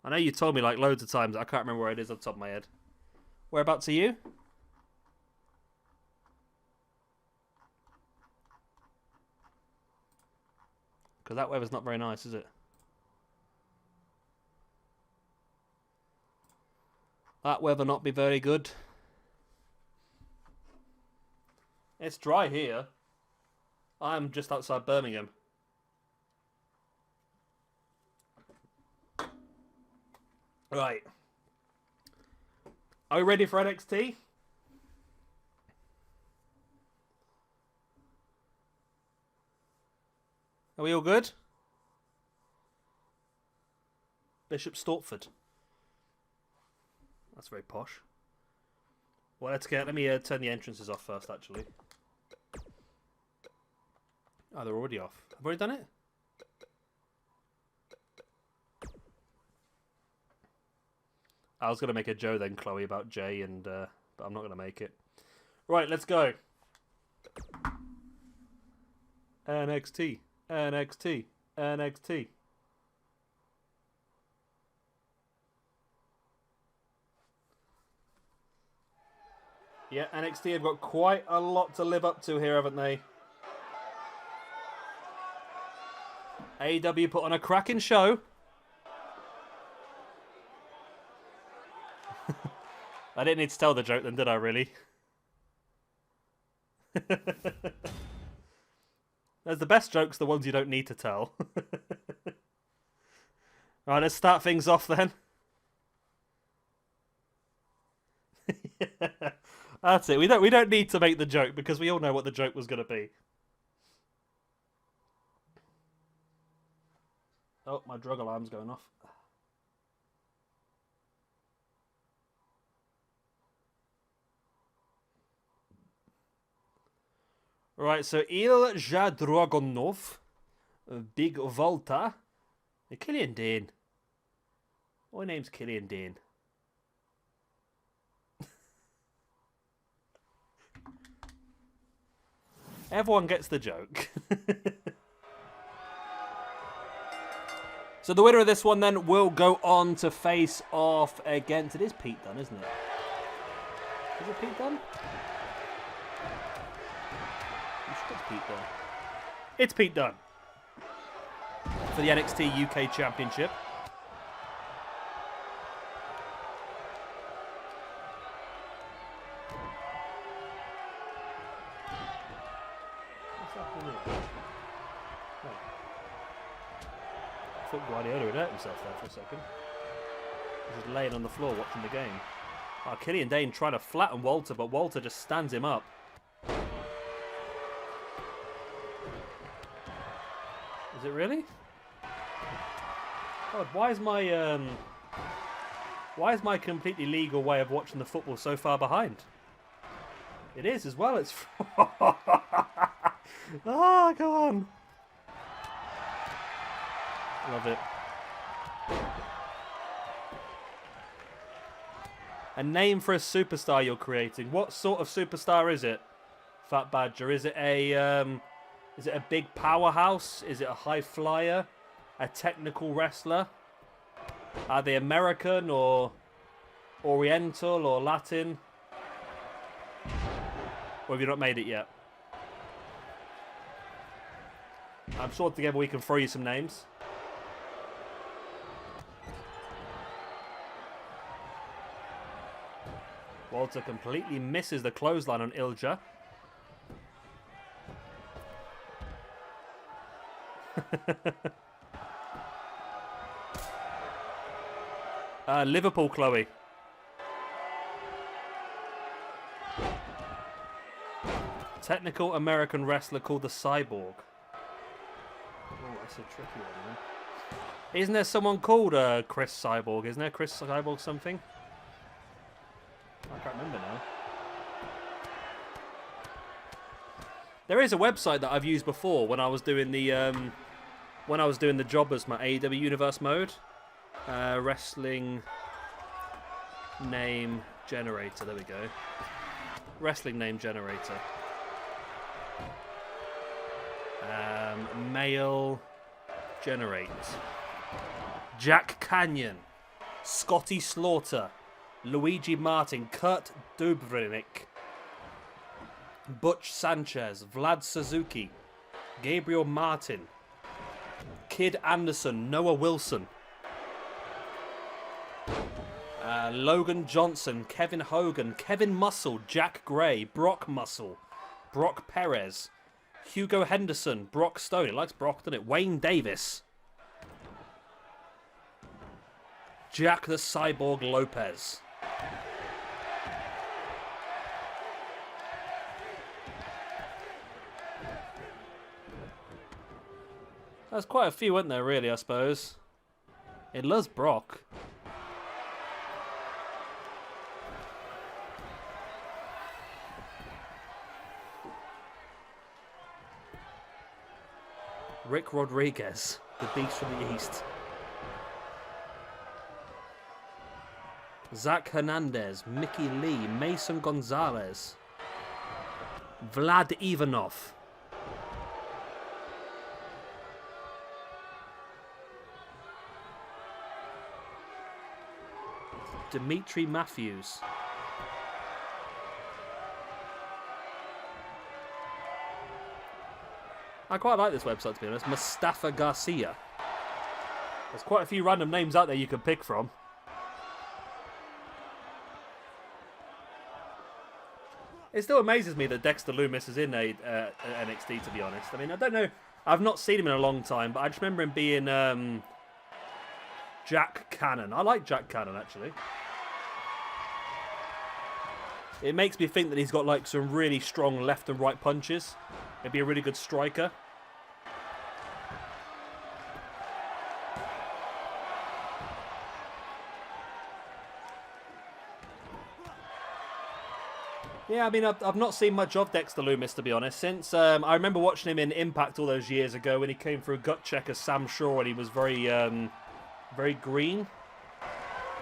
I know you told me like loads of times. I can't remember where it is off the top of my head. Whereabouts are you? Because that weather's not very nice, is it? That weather not be very good. It's dry here. I'm just outside Birmingham. Right. Are we ready for NXT? Are we all good? Bishop Stortford. That's very posh. Well, let me turn the entrances off first, actually. Oh, they're already off. Have we already done it? I was going to make a Joe then, Chloe, about Jay, but I'm not going to make it. Right, let's go. NXT, NXT, NXT. Yeah, NXT have got quite a lot to live up to here, haven't they? AEW put on a cracking show. I didn't need to tell the joke then, did I, really? There's the best jokes, the ones you don't need to tell. Right, let's start things off then. Yeah, that's it. We don't need to make the joke because we all know what the joke was going to be. Oh, my drug alarm's going off. Right, so Ilja Dragunov, Big Volta, Killian Dane. My name's Killian Dane. Everyone gets the joke. So the winner of this one then will go on to face off against... It is Pete Dunne, isn't it? Is it Pete Dunne? It's Pete Dunne. It's Pete Dunne. For the NXT UK Championship. What's happening here? Oh. I thought Guardiola had hurt himself there for a second. He's just laying on the floor watching the game. Oh, Killian Dane trying to flatten Walter, but Walter just stands him up. Is it really? God, why is my completely legal way of watching the football so far behind? It is as well. It's ah, come on. Love it. A name for a superstar you're creating. What sort of superstar is it, Fat Badger? Is it a big powerhouse? Is it a high flyer? A technical wrestler? Are they American or Oriental or Latin? Or have you not made it yet? I'm sure together we can throw you some names. Walter completely misses the clothesline on Ilja. Liverpool Chloe. Technical American wrestler called the Cyborg. Oh, that's a tricky one, man. Isn't there someone called Chris Cyborg? Isn't there Chris Cyborg something? I can't remember now. There is a website that I've used before when I was doing the Jobbers, my AEW Universe mode. Wrestling name generator. There we go. Wrestling name generator. Male generate. Jack Canyon, Scotty Slaughter, Luigi Martin, Kurt Dubrovnik, Butch Sanchez, Vlad Suzuki, Gabriel Martin, Kid Anderson, Noah Wilson, Logan Johnson, Kevin Hogan, Kevin Muscle, Jack Gray, Brock Muscle, Brock Perez, Hugo Henderson, Brock Stone. It likes Brock, doesn't it? Wayne Davis. Jack the Cyborg Lopez. There's quite a few, weren't there, really, I suppose. It loves Brock. Rick Rodriguez, the beast from the East. Zach Hernandez, Mickey Lee, Mason Gonzalez, Vlad Ivanov, Dimitri Matthews, I quite like this website, to be honest. Mustafa Garcia. There's quite a few random names out there you can pick from. It still amazes me that Dexter Lumis is in NXT, to be honest. I mean, I don't know. I've not seen him in a long time, but I just remember him being Jack Cannon. I like Jack Cannon, actually. It makes me think that he's got like some really strong left and right punches. He'd be a really good striker. Yeah, I mean, I've not seen much of Dexter Lumis, to be honest, since I remember watching him in Impact all those years ago when he came through gut check as Sam Shaw and he was very green.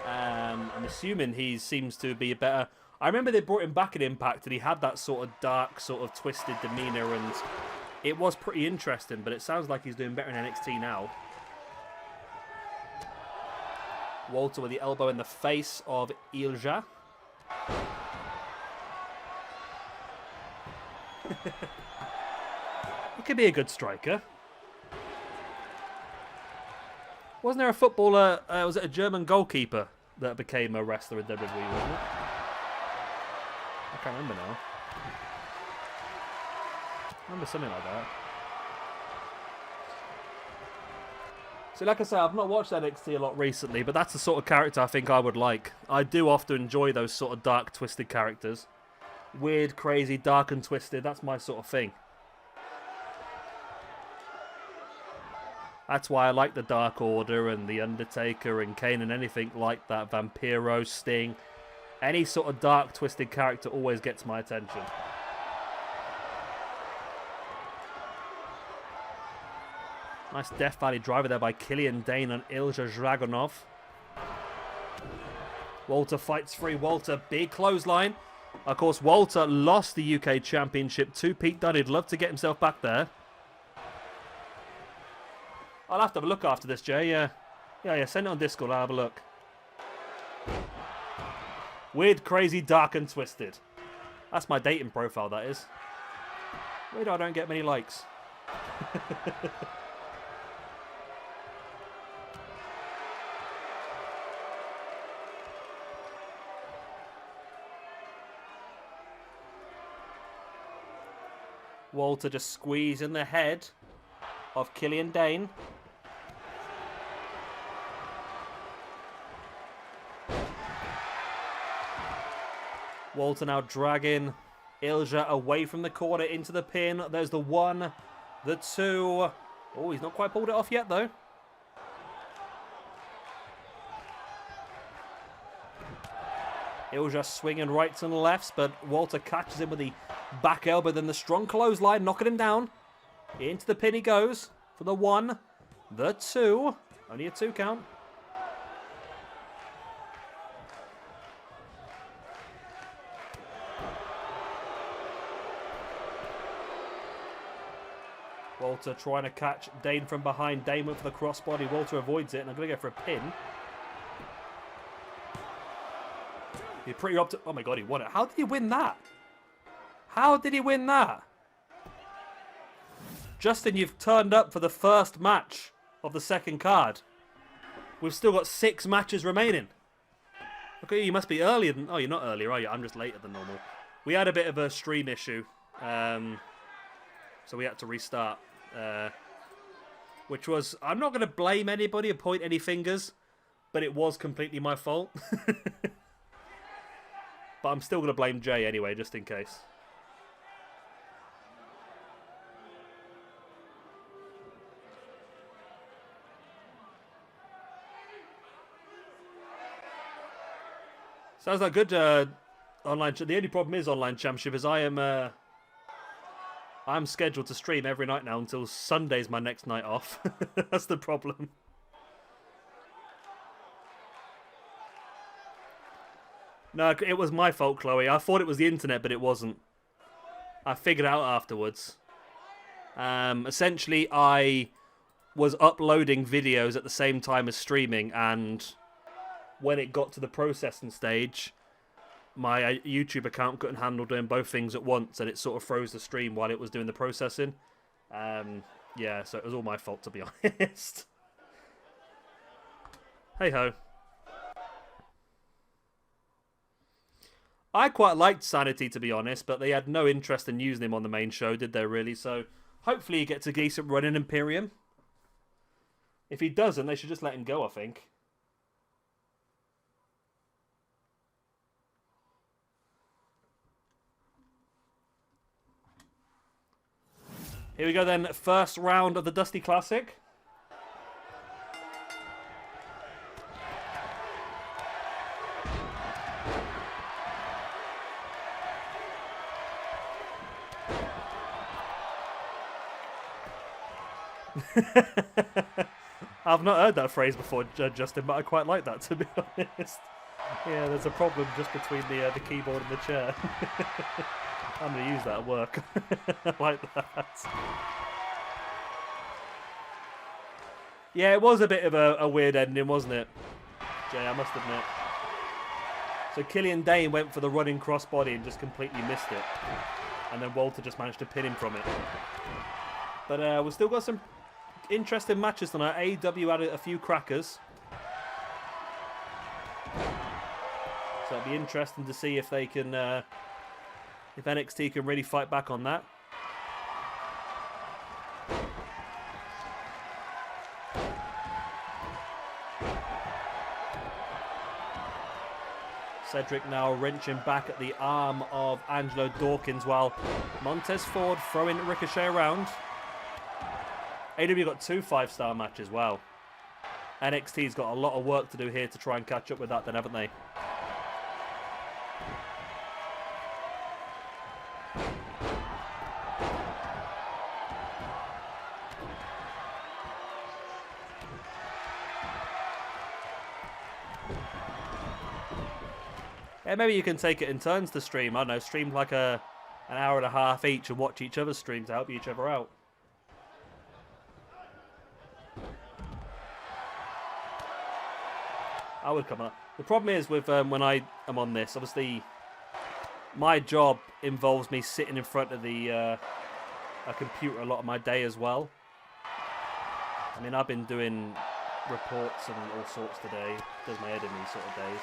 I'm assuming he seems to be a better... I remember they brought him back in Impact and he had that sort of dark, sort of twisted demeanour and it was pretty interesting, but it sounds like he's doing better in NXT now. Walter with the elbow in the face of Ilja. He could be a good striker. Wasn't there a footballer, was it a German goalkeeper that became a wrestler in WWE, wasn't it? I can't remember now. I remember something like that. So like I say, I've not watched NXT a lot recently, but that's the sort of character I think I would like. I do often enjoy those sort of dark, twisted characters. Weird, crazy, dark and twisted, that's my sort of thing. That's why I like the Dark Order and the Undertaker and Kane and anything like that. Vampiro, Sting. Any sort of dark, twisted character always gets my attention. Nice Death Valley driver there by Killian Dane and Ilja Dragunov. Walter fights free. Walter, big clothesline. Of course, Walter lost the UK Championship to Pete Dunne. He'd love to get himself back there. I'll have to have a look after this, Jay. Yeah, send it on Discord. I'll have a look. Weird, crazy, dark and twisted. That's my dating profile, that is. Weird I don't get many likes. Walter just squeezing the head of Killian Dane. Walter now dragging Ilja away from the corner into the pin. There's the 1, the 2. Oh, he's not quite pulled it off yet, though. Ilja swinging rights and lefts, but Walter catches him with the back elbow, then the strong clothesline, knocking him down. Into the pin he goes for the 1, the 2. Only a 2 count. Walter trying to catch Dane from behind. Dane went for the crossbody. Walter avoids it, and I'm going to go for a pin. He's pretty up to... Oh my god, he won it. How did he win that? How did he win that? Justin, you've turned up for the first match of the second card. We've still got 6 matches remaining. Okay, you must be earlier than... Oh, you're not earlier, are you? I'm just later than normal. We had a bit of a stream issue. So we had to restart. Which was... I'm not going to blame anybody or point any fingers. But it was completely my fault. But I'm still going to blame Jay anyway, just in case. Sounds like good online. The only problem is online championship is I'm scheduled to stream every night now until Sunday's my next night off. That's the problem. No, it was my fault, Chloe. I thought it was the internet, but it wasn't. I figured it out afterwards. Essentially, I was uploading videos at the same time as streaming, and when it got to the processing stage, my YouTube account couldn't handle doing both things at once, and it sort of froze the stream while it was doing the processing. Yeah, so it was all my fault, to be honest. Hey-ho. I quite liked Sanity, to be honest, but they had no interest in using him on the main show, did they really? So hopefully he gets a decent run in Imperium. If he doesn't, they should just let him go, I think. Here we go then, first round of the Dusty Classic. I've not heard that phrase before, Justin, but I quite like that, to be honest. Yeah, there's a problem just between the keyboard and the chair. I'm going to use that at work. I like that. Yeah, it was a bit of a weird ending, wasn't it, Jay? I must admit. So Killian Dane went for the running crossbody and just completely missed it. And then Walter just managed to pin him from it. But we've still got some interesting matches tonight. AEW had a few crackers. So it'll be interesting to see if they can... if NXT can really fight back on that. Cedric now wrenching back at the arm of Angelo Dawkins while Montez Ford throwing Ricochet around. AEW got 2 5-star matches, wow. NXT's got a lot of work to do here to try and catch up with that then, haven't they? Yeah, maybe you can take it in turns to stream. I don't know, stream like an hour and a half each and watch each other's streams to help each other out. I would come up. The problem is with when I am on this, obviously, my job involves me sitting in front of a computer a lot of my day as well. I mean, I've been doing reports and all sorts today. Does my head in these sort of days.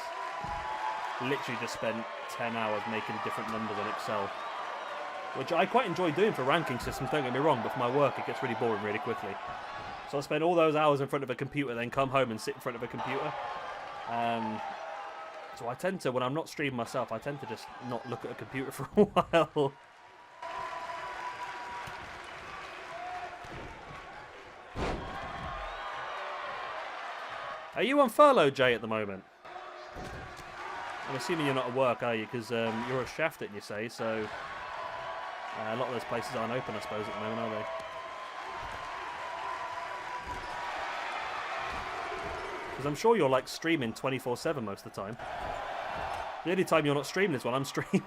Literally just spent 10 hours making different numbers in Excel, which I quite enjoy doing for ranking systems, don't get me wrong, but for my work it gets really boring really quickly. So I spend all those hours in front of a computer, then come home and sit in front of a computer. So I tend to, when I'm not streaming myself, I tend to just not look at a computer for a while. Are you on furlough, Jay, at the moment? I'm assuming you're not at work, are you? Because you're a chef, didn't you say? So a lot of those places aren't open, I suppose, at the moment, are they? Because I'm sure you're like streaming 24/7 most of the time. The only time you're not streaming is when I'm streaming.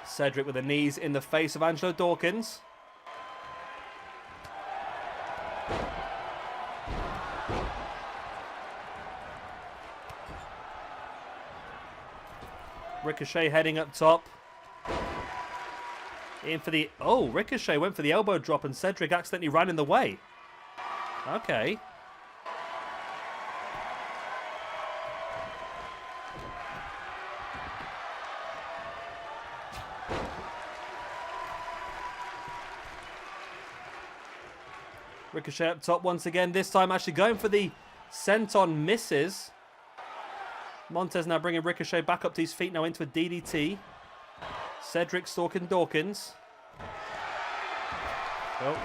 Cedric with the knees in the face of Angelo Dawkins. Ricochet heading up top. In for the... Oh, Ricochet went for the elbow drop and Cedric accidentally ran in the way. Okay. Ricochet up top once again. This time actually going for the senton, misses. Montez now bringing Ricochet back up to his feet now into a DDT. Cedric stalking Dawkins. Oh.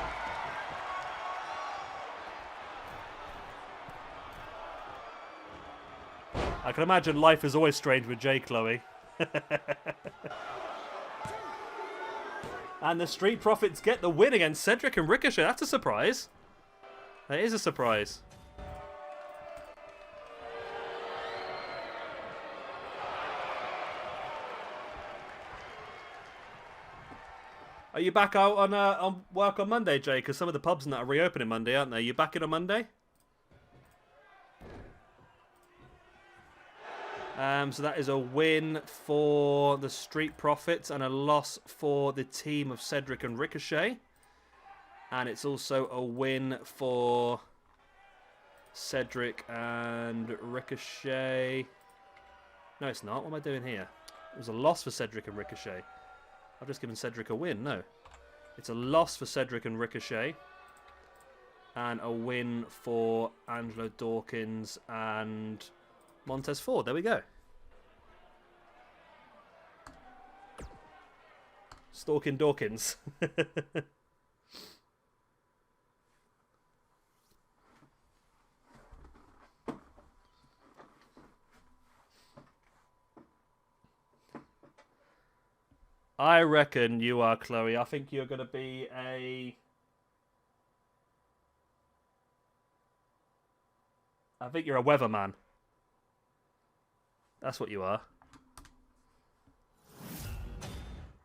I can imagine life is always strange with Jay, Chloe. And the Street Profits get the win against Cedric and Ricochet. That's a surprise. That is a surprise. Are you back out on work on Monday, Jay? Because some of the pubs and that are reopening Monday, aren't they? You back in on Monday? So that is a win for the Street Profits and a loss for the team of Cedric and Ricochet. And it's also a win for Cedric and Ricochet. No, it's not. What am I doing here? It was a loss for Cedric and Ricochet. I've just given Cedric a win. No. It's a loss for Cedric and Ricochet. And a win for Angelo Dawkins and Montez Ford. There we go. Stalking Dawkins. I reckon you are, Chloe. I think you're going to be a... I think you're a weatherman. That's what you are.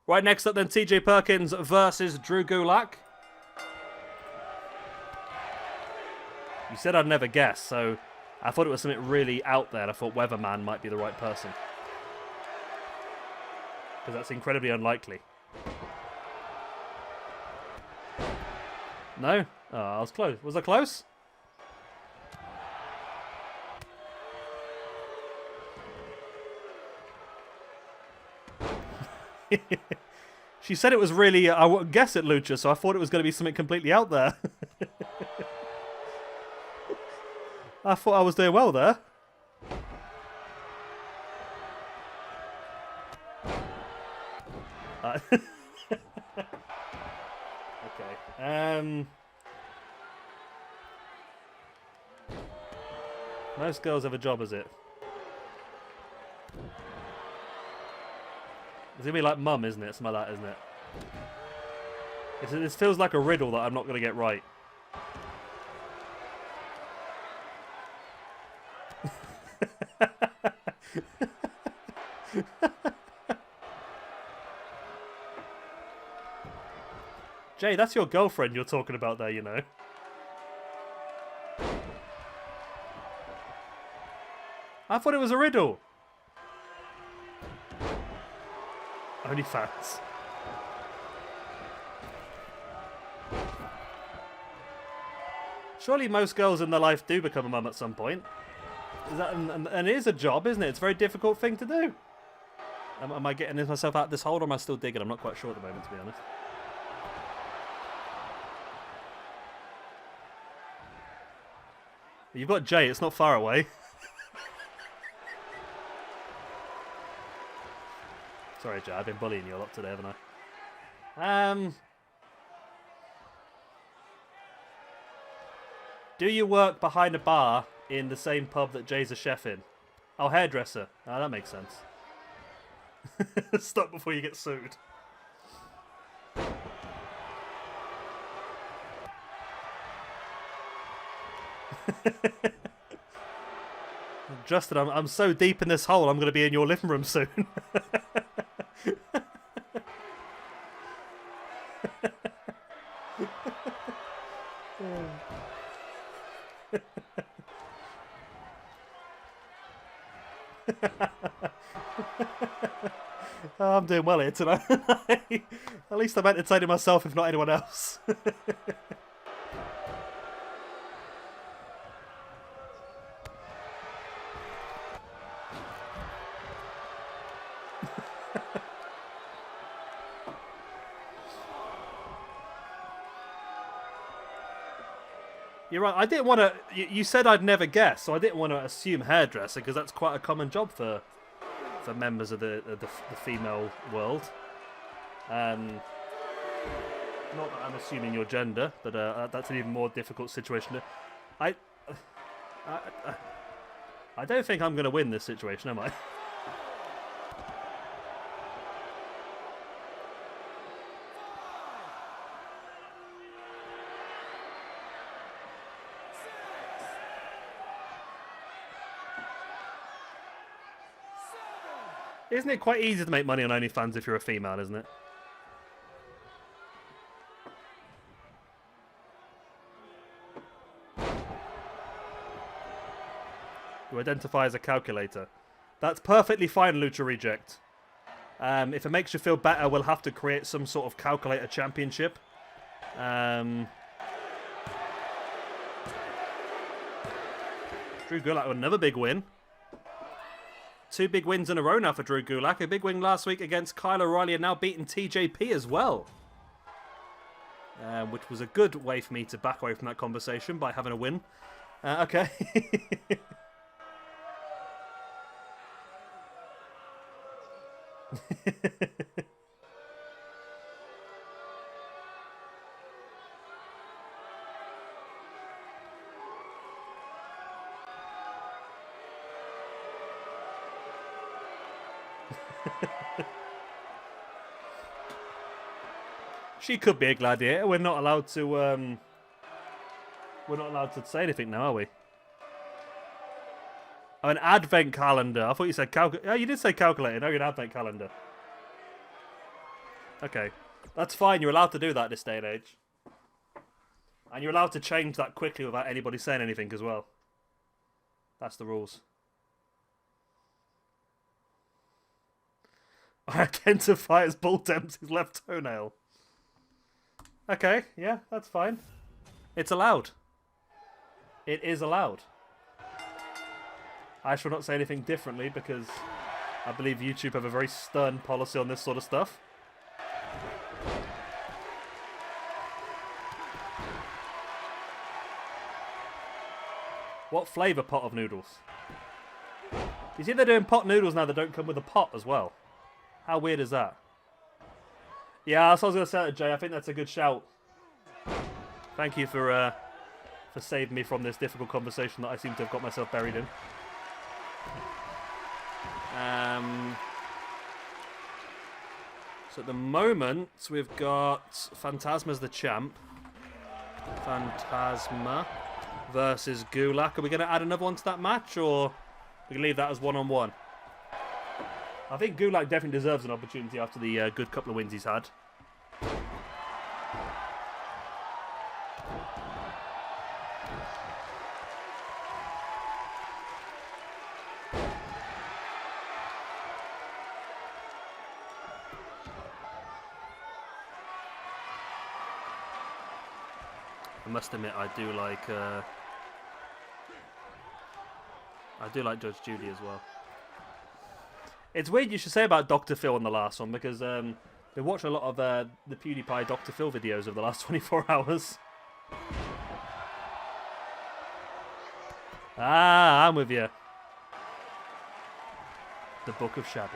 Right, next up then, TJ Perkins versus Drew Gulak. You said I'd never guess, so I thought it was something really out there. I thought weatherman might be the right person. Because that's incredibly unlikely. No? Oh, I was close. Was I close? She said it was really... I wouldn't guess it, Lucha, so I thought it was going to be something completely out there. I thought I was doing well there. Okay. Most girls have a job, is it? It's going to be like Mum, isn't it? Something like that, isn't it? This feels like a riddle that I'm not going to get right. Jay, that's your girlfriend you're talking about there, you know. I thought it was a riddle. OnlyFans. Surely most girls in their life do become a mum at some point. Is that, and it is a job, isn't it? It's a very difficult thing to do. Am I getting myself out of this hole, or am I still digging? I'm not quite sure at the moment, to be honest. You've got Jay, it's not far away. Sorry, Jay, I've been bullying you a lot today, haven't I? Do you work behind a bar in the same pub that Jay's a chef in? Oh, hairdresser. Oh, that makes sense. Stop before you get sued. Justin, I'm so deep in this hole, I'm going to be in your living room soon. Oh, I'm doing well here tonight. At least I'm entertaining myself, if not anyone else. You're right. I didn't want to. You said I'd never guess, so I didn't want to assume hairdresser because that's quite a common job for members of the female world. Not that I'm assuming your gender, but that's an even more difficult situation. I don't think I'm going to win this situation, am I? Isn't it quite easy to make money on OnlyFans if you're a female, isn't it? You identify as a calculator. That's perfectly fine, Lucha Reject. If it makes you feel better, we'll have to create some sort of calculator championship. Drew Gulak with another big win. 2 big wins in a row now for Drew Gulak. A big win last week against Kyle O'Reilly and now beating TJP as well. Which was a good way for me to back away from that conversation by having a win. Okay. She could be a gladiator. We're not allowed to. We're not allowed to say anything now, are we? Oh, an advent calendar. I thought you said Oh, you did say calculator. No, you're an advent calendar. Okay, that's fine. You're allowed to do that this day and age, and you're allowed to change that quickly without anybody saying anything as well. That's the rules. I identify as Bull Dempsey's left toenail. Okay, yeah, that's fine. It's allowed. It is allowed. I shall not say anything differently because I believe YouTube have a very stern policy on this sort of stuff. What flavour pot of noodles? You see they're doing pot noodles now that don't come with a pot as well. How weird is that? Yeah, that's what I was going to say, Jay. I think that's a good shout. Thank you for saving me from this difficult conversation that I seem to have got myself buried in. So at the moment, we've got Phantasma's the champ. Phantasma versus Gulak. Are we going to add another one to that match, or we can leave that as one-on-one? I think Gulak definitely deserves an opportunity after the good couple of wins he's had. must admit, I do like Judge Judy as well. It's weird you should say about Dr. Phil on the last one, because we watched a lot of the PewDiePie Dr. Phil videos over the last 24 hours. Ah, I'm with you. The Book of Shabby.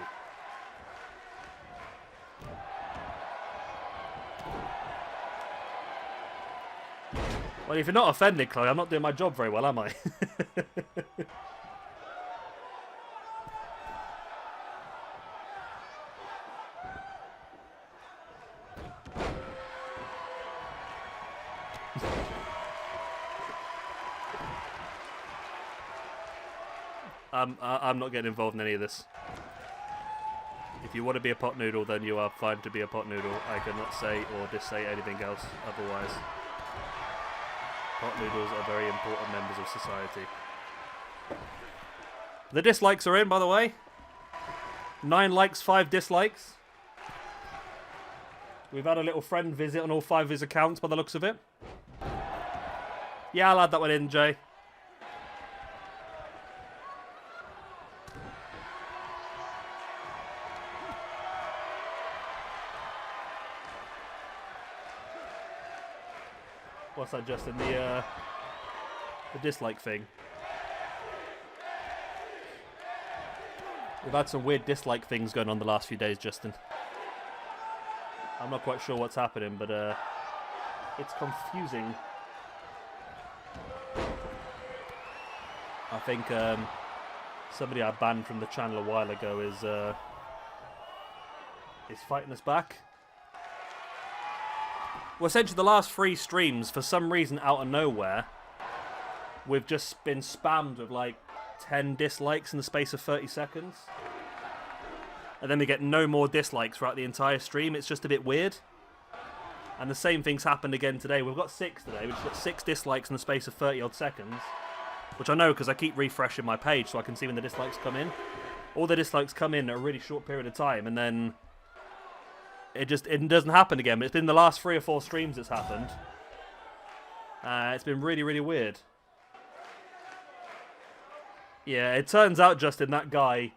Well, if you're not offended, Chloe, I'm not doing my job very well, am I? I'm not getting involved in any of this. If you want to be a pot noodle, then you are fine to be a pot noodle. I cannot say or dissay anything else otherwise. Pot noodles are very important members of society. The dislikes are in, by the way. 9 likes, 5 dislikes. We've had a little friend visit on all 5 of his accounts by the looks of it. Yeah, I'll add that one in, Jay. What's that, Justin? The dislike thing. We've had some weird dislike things going on the last few days, Justin. I'm not quite sure what's happening, but it's confusing. I think somebody I banned from the channel a while ago is fighting us back. Well, essentially the last 3 streams, for some reason out of nowhere, we've just been spammed with like 10 dislikes in the space of 30 seconds. And then we get no more dislikes throughout the entire stream. It's just a bit weird. And the same thing's happened again today. We've got 6 today. We've got 6 dislikes in the space of 30 odd seconds. Which I know because I keep refreshing my page so I can see when the dislikes come in. All the dislikes come in at a really short period of time, and then it doesn't happen again. But it's been the last 3 or 4 streams it's happened. It's been really, really weird. Yeah, it turns out, Justin, that guy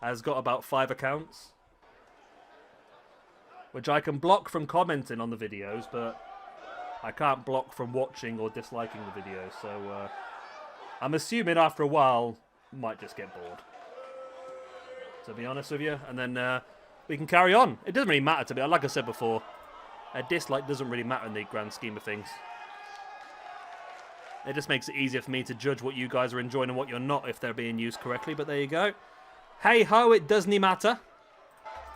has got about 5 accounts. Which I can block from commenting on the videos, but I can't block from watching or disliking the videos. So I'm assuming after a while, might just get bored. To be honest with you. And then we can carry on. It doesn't really matter to me. Like I said before, a dislike doesn't really matter in the grand scheme of things. It just makes it easier for me to judge what you guys are enjoying and what you're not if they're being used correctly. But there you go. Hey ho, it doesn't matter.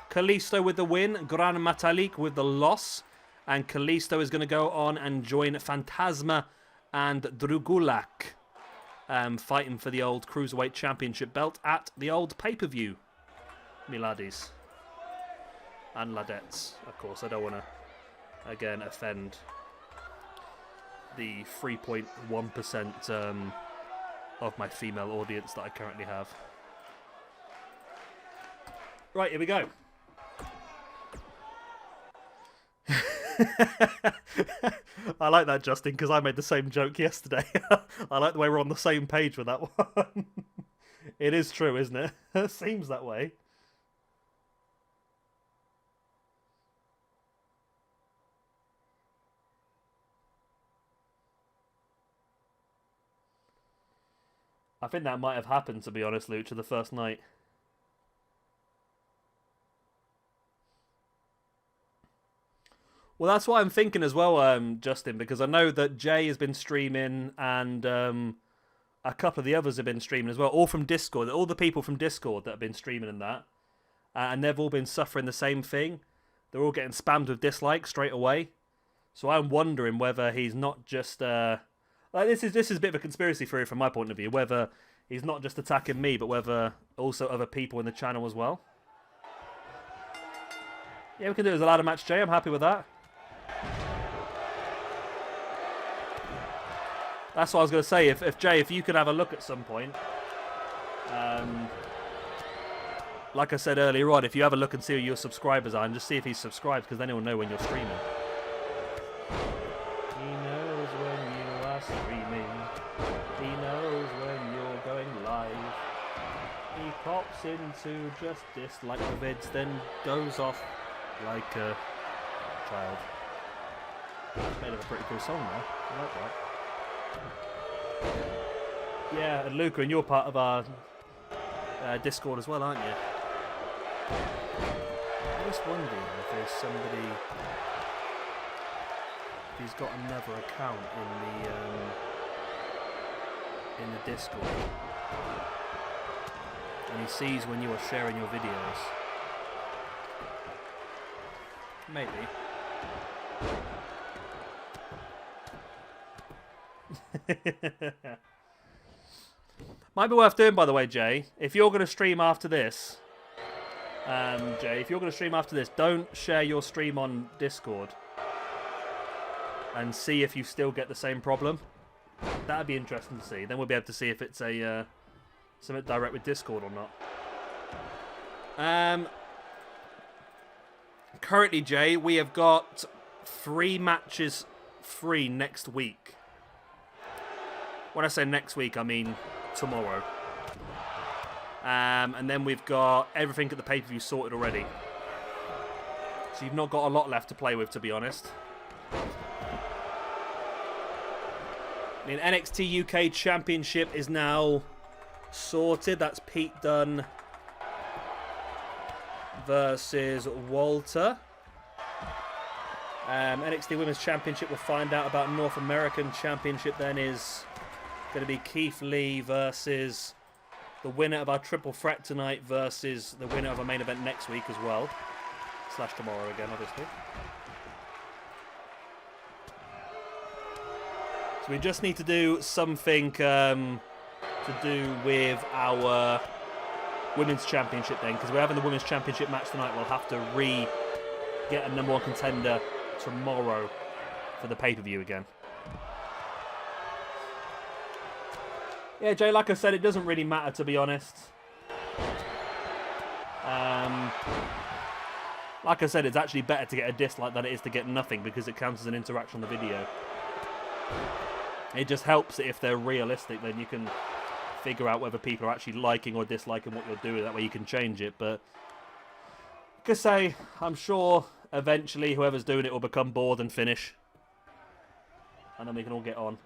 Kalisto with the win. Gran Metalik with the loss. And Kalisto is going to go on and join Phantasma and Drugulak. Fighting for the old Cruiserweight Championship belt at the old pay-per-view. Miladis. And ladettes, of course. I don't want to, again, offend the 3.1% of my female audience that I currently have. Right, here we go. I like that, Justin, because I made the same joke yesterday. I like the way we're on the same page with that one. It is true, isn't it? It seems that way. I think that might have happened, to be honest, Lucha, the first night. Well, that's what I'm thinking as well, Justin, because I know that Jay has been streaming and a couple of the others have been streaming as well, all from Discord. All the people from Discord that have been streaming and that. And they've all been suffering the same thing. They're all getting spammed with dislikes straight away. So I'm wondering whether he's not just... like this is a bit of a conspiracy theory from my point of view, whether he's not just attacking me, but whether also other people in the channel as well. Yeah, we can do it as a ladder match, Jay. I'm happy with that. That's what I was going to say. If Jay, if you could have a look at some point, like I said earlier on, if you have a look and see who your subscribers are, and just see if he's subscribed, because then he'll know when you're streaming. He knows when He pops into justice like the vids, then goes off like a child. It's made of a pretty cool song there. I like that. Yeah, and Luca, and you're part of our Discord as well, aren't you? I'm just wondering if there's somebody, if he's got another account in the Discord, and he sees when you are sharing your videos. Maybe. Might be worth doing, by the way, Jay. If you're going to stream after this, if you're going to stream after this, don't share your stream on Discord and see if you still get the same problem. That'd be interesting to see. Then we'll be able to see if it's a something direct with Discord or not. Currently, Jay, we have got 3 matches free next week. When I say next week, I mean tomorrow. And then we've got everything at the pay-per-view sorted already. So you've not got a lot left to play with, to be honest. I mean, NXT UK Championship is now sorted. That's Pete Dunne versus Walter. NXT Women's Championship, we'll find out about. North American Championship then is going to be Keith Lee versus the winner of our triple threat tonight versus the winner of our main event next week as well. / tomorrow again, obviously. So we just need to do something to do with our Women's Championship then, because we're having the Women's Championship match tonight. We'll have to get a #1 contender tomorrow for the pay-per-view again. Yeah, Jay, like I said, it doesn't really matter, to be honest. Like I said, it's actually better to get a dislike than it is to get nothing, because it counts as an interaction on the video. It just helps if they're realistic, then you can figure out whether people are actually liking or disliking what you're doing. That way you can change it. But like I say, I'm sure eventually whoever's doing it will become bored and finish. And then we can all get on.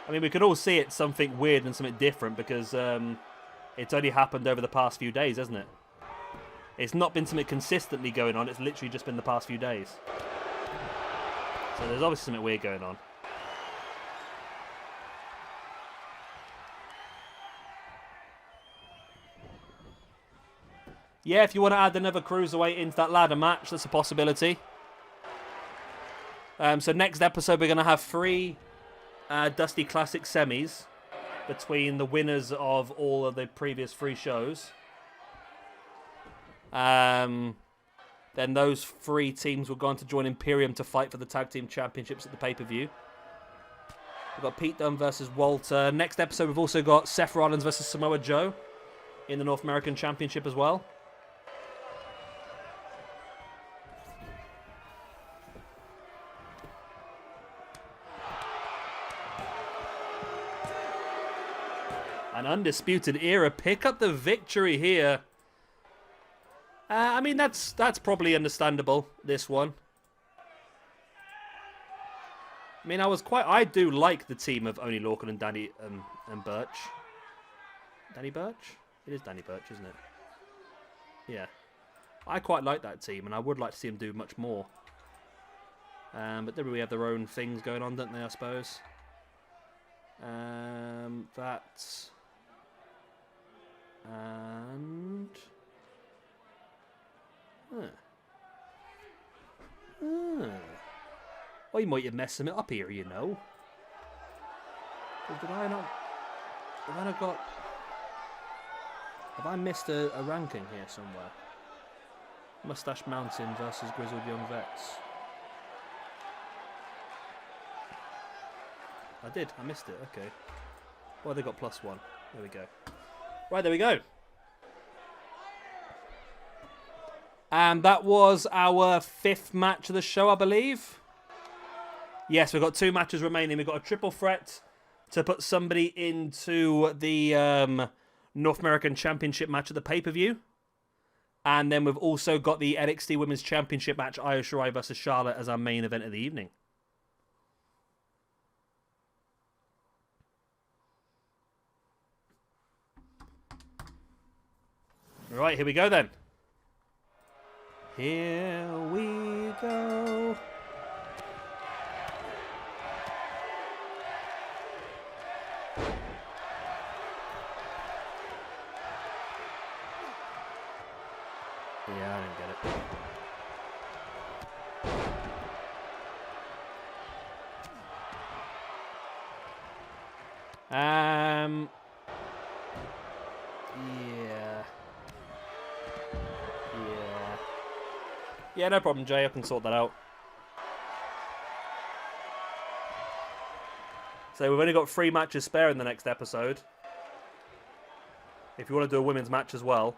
I mean, we could all see it's something weird and something different because it's only happened over the past few days, hasn't it? It's not been something consistently going on. It's literally just been the past few days. So there's obviously something weird going on. Yeah, if you want to add another cruiserweight into that ladder match, that's a possibility. So next episode, we're going to have 3 Dusty Classic semis between the winners of all of the previous 3 shows. Then those 3 teams will go on to join Imperium to fight for the Tag Team Championships at the pay-per-view. We've got Pete Dunne versus Walter. Next episode, we've also got Seth Rollins versus Samoa Joe in the North American Championship as well. An Undisputed Era pick up the victory here. I mean, that's probably understandable, this one. I mean, I do like the team of Oney Lorcan and Danny and Burch. Danny Burch? It is Danny Burch, isn't it? Yeah. I quite like that team, and I would like to see them do much more. But they really have their own things going on, don't they, I suppose? That's... And... Oh, you might have messed it up here, you know. Did I not... Have I missed a ranking here somewhere? Mustache Mountain versus Grizzled Young Vets. I did. I missed it. Okay. Well, they got +1. There we go. Right, there we go. And that was our 5th match of the show, I believe. Yes, we've got 2 matches remaining. We've got a triple threat to put somebody into the North American Championship match at the pay-per-view. And then we've also got the NXT Women's Championship match, Io Shirai versus Charlotte, as our main event of the evening. Right, here we go then. Here we go. Yeah, I didn't get it. Yeah, no problem, Jay. I can sort that out. So we've only got 3 matches spare in the next episode. If you want to do a women's match as well.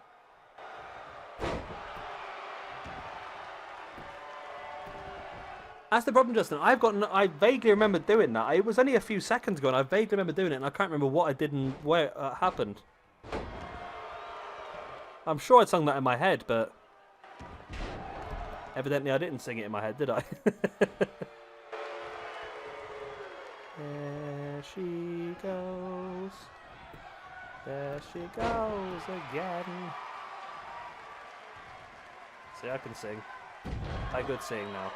That's the problem, Justin. I vaguely remember doing that. It was only a few seconds ago, and I vaguely remember doing it, and I can't remember what I did and where it happened. I'm sure I sung that in my head, but evidently I didn't sing it in my head, did I? There she goes. There she goes again. See, I can sing. I'm good singing now.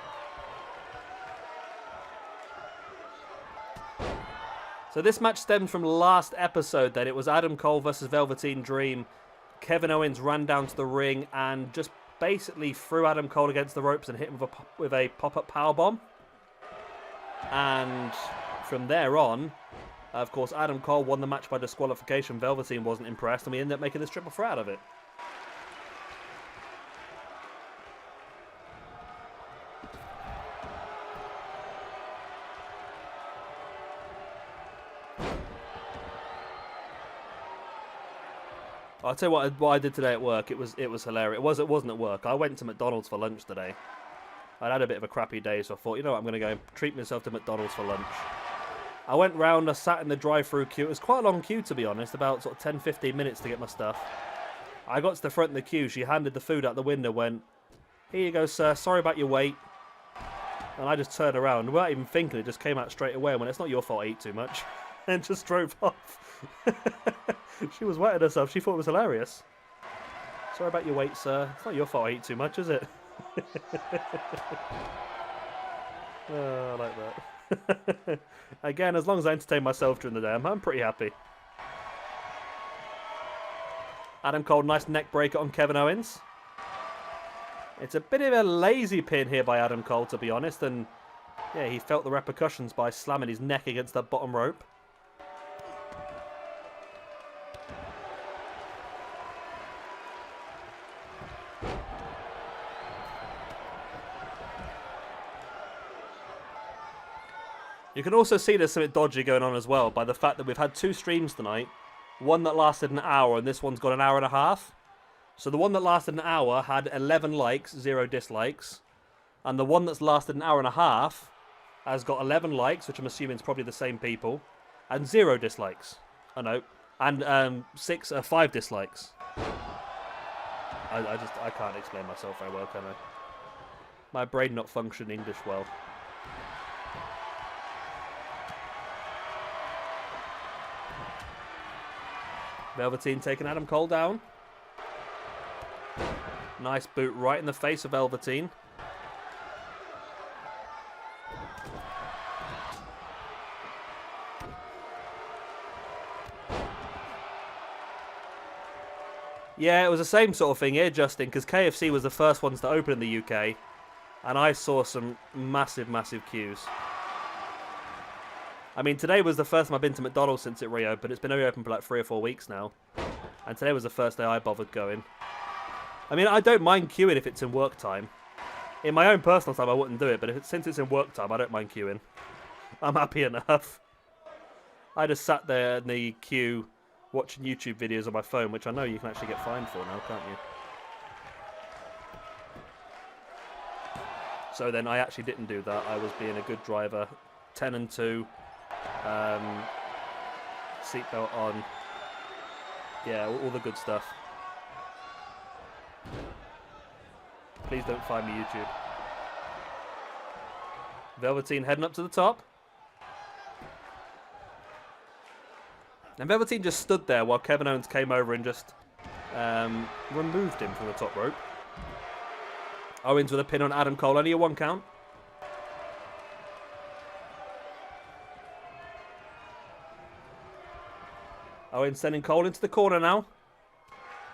So this match stems from last episode that it was Adam Cole versus Velveteen Dream. Kevin Owens ran down to the ring and just basically threw Adam Cole against the ropes and hit him with a pop-up powerbomb. And from there on, of course, Adam Cole won the match by disqualification. Velveteen wasn't impressed, and we ended up making this triple threat out of it. I'll tell you what I did today at work. It was hilarious. It wasn't at work. I went to McDonald's for lunch today. I'd had a bit of a crappy day, so I thought, you know what, I'm going to go and treat myself to McDonald's for lunch. I went round, I sat in the drive-through queue. It was quite a long queue, to be honest, about sort of 10-15 minutes to get my stuff. I got to the front of the queue. She handed the food out the window, went, "Here you go, sir. Sorry about your wait." And I just turned around, without even thinking, it just came out straight away and went, "It's not your fault I eat too much." And just drove off. She was wetting herself. She thought it was hilarious. "Sorry about your wait, sir. It's not your fault I eat too much, is it?" Oh, I like that. Again, as long as I entertain myself during the day, I'm pretty happy. Adam Cole, nice neck breaker on Kevin Owens. It's a bit of a lazy pin here by Adam Cole, to be honest, and yeah, he felt the repercussions by slamming his neck against that bottom rope. You can also see there's something dodgy going on as well by the fact that we've had 2 streams tonight. One that lasted an hour and this one's got an hour and a half. So the one that lasted an hour had 11 likes, 0 dislikes. And the one that's lasted an hour and a half has got 11 likes, which I'm assuming is probably the same people, and 0 dislikes. I know. And 5 dislikes. I can't explain myself very well, can I? My brain not functioning English well. Velveteen taking Adam Cole down. Nice boot right in the face of Velveteen. Yeah, it was the same sort of thing here, Justin, because KFC was the first ones to open in the UK, and I saw some massive, massive queues. I mean, today was the first time I've been to McDonald's since it reopened. It's been only open for like 3 or 4 weeks now. And today was the first day I bothered going. I mean, I don't mind queuing if it's in work time. In my own personal time, I wouldn't do it. But since it's in work time, I don't mind queuing. I'm happy enough. I just sat there in the queue watching YouTube videos on my phone, which I know you can actually get fined for now, can't you? So then I actually didn't do that. I was being a good driver. 10 and 2. Seatbelt on. Yeah, all the good stuff. Please don't find me, YouTube. Velveteen heading up to the top. And Velveteen just stood there while Kevin Owens came over and just removed him from the top rope. Owens with a pin on Adam Cole. Only a 1 count. Owens sending Cole into the corner now.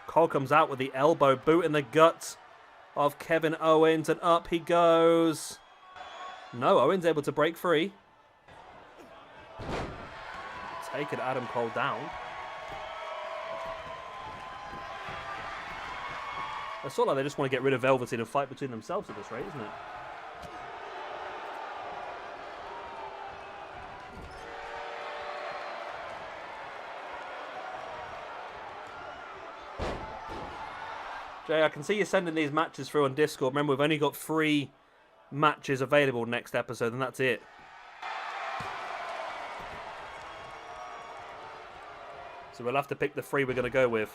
Cole comes out with the elbow boot in the gut of Kevin Owens. And up he goes. No, Owens able to break free. Taking Adam Cole down. It's sort of like they just want to get rid of Velveteen and fight between themselves at this rate, isn't it? Jay, I can see you sending these matches through on Discord. Remember, we've only got 3 matches available next episode, and that's it. So we'll have to pick the 3 we're going to go with.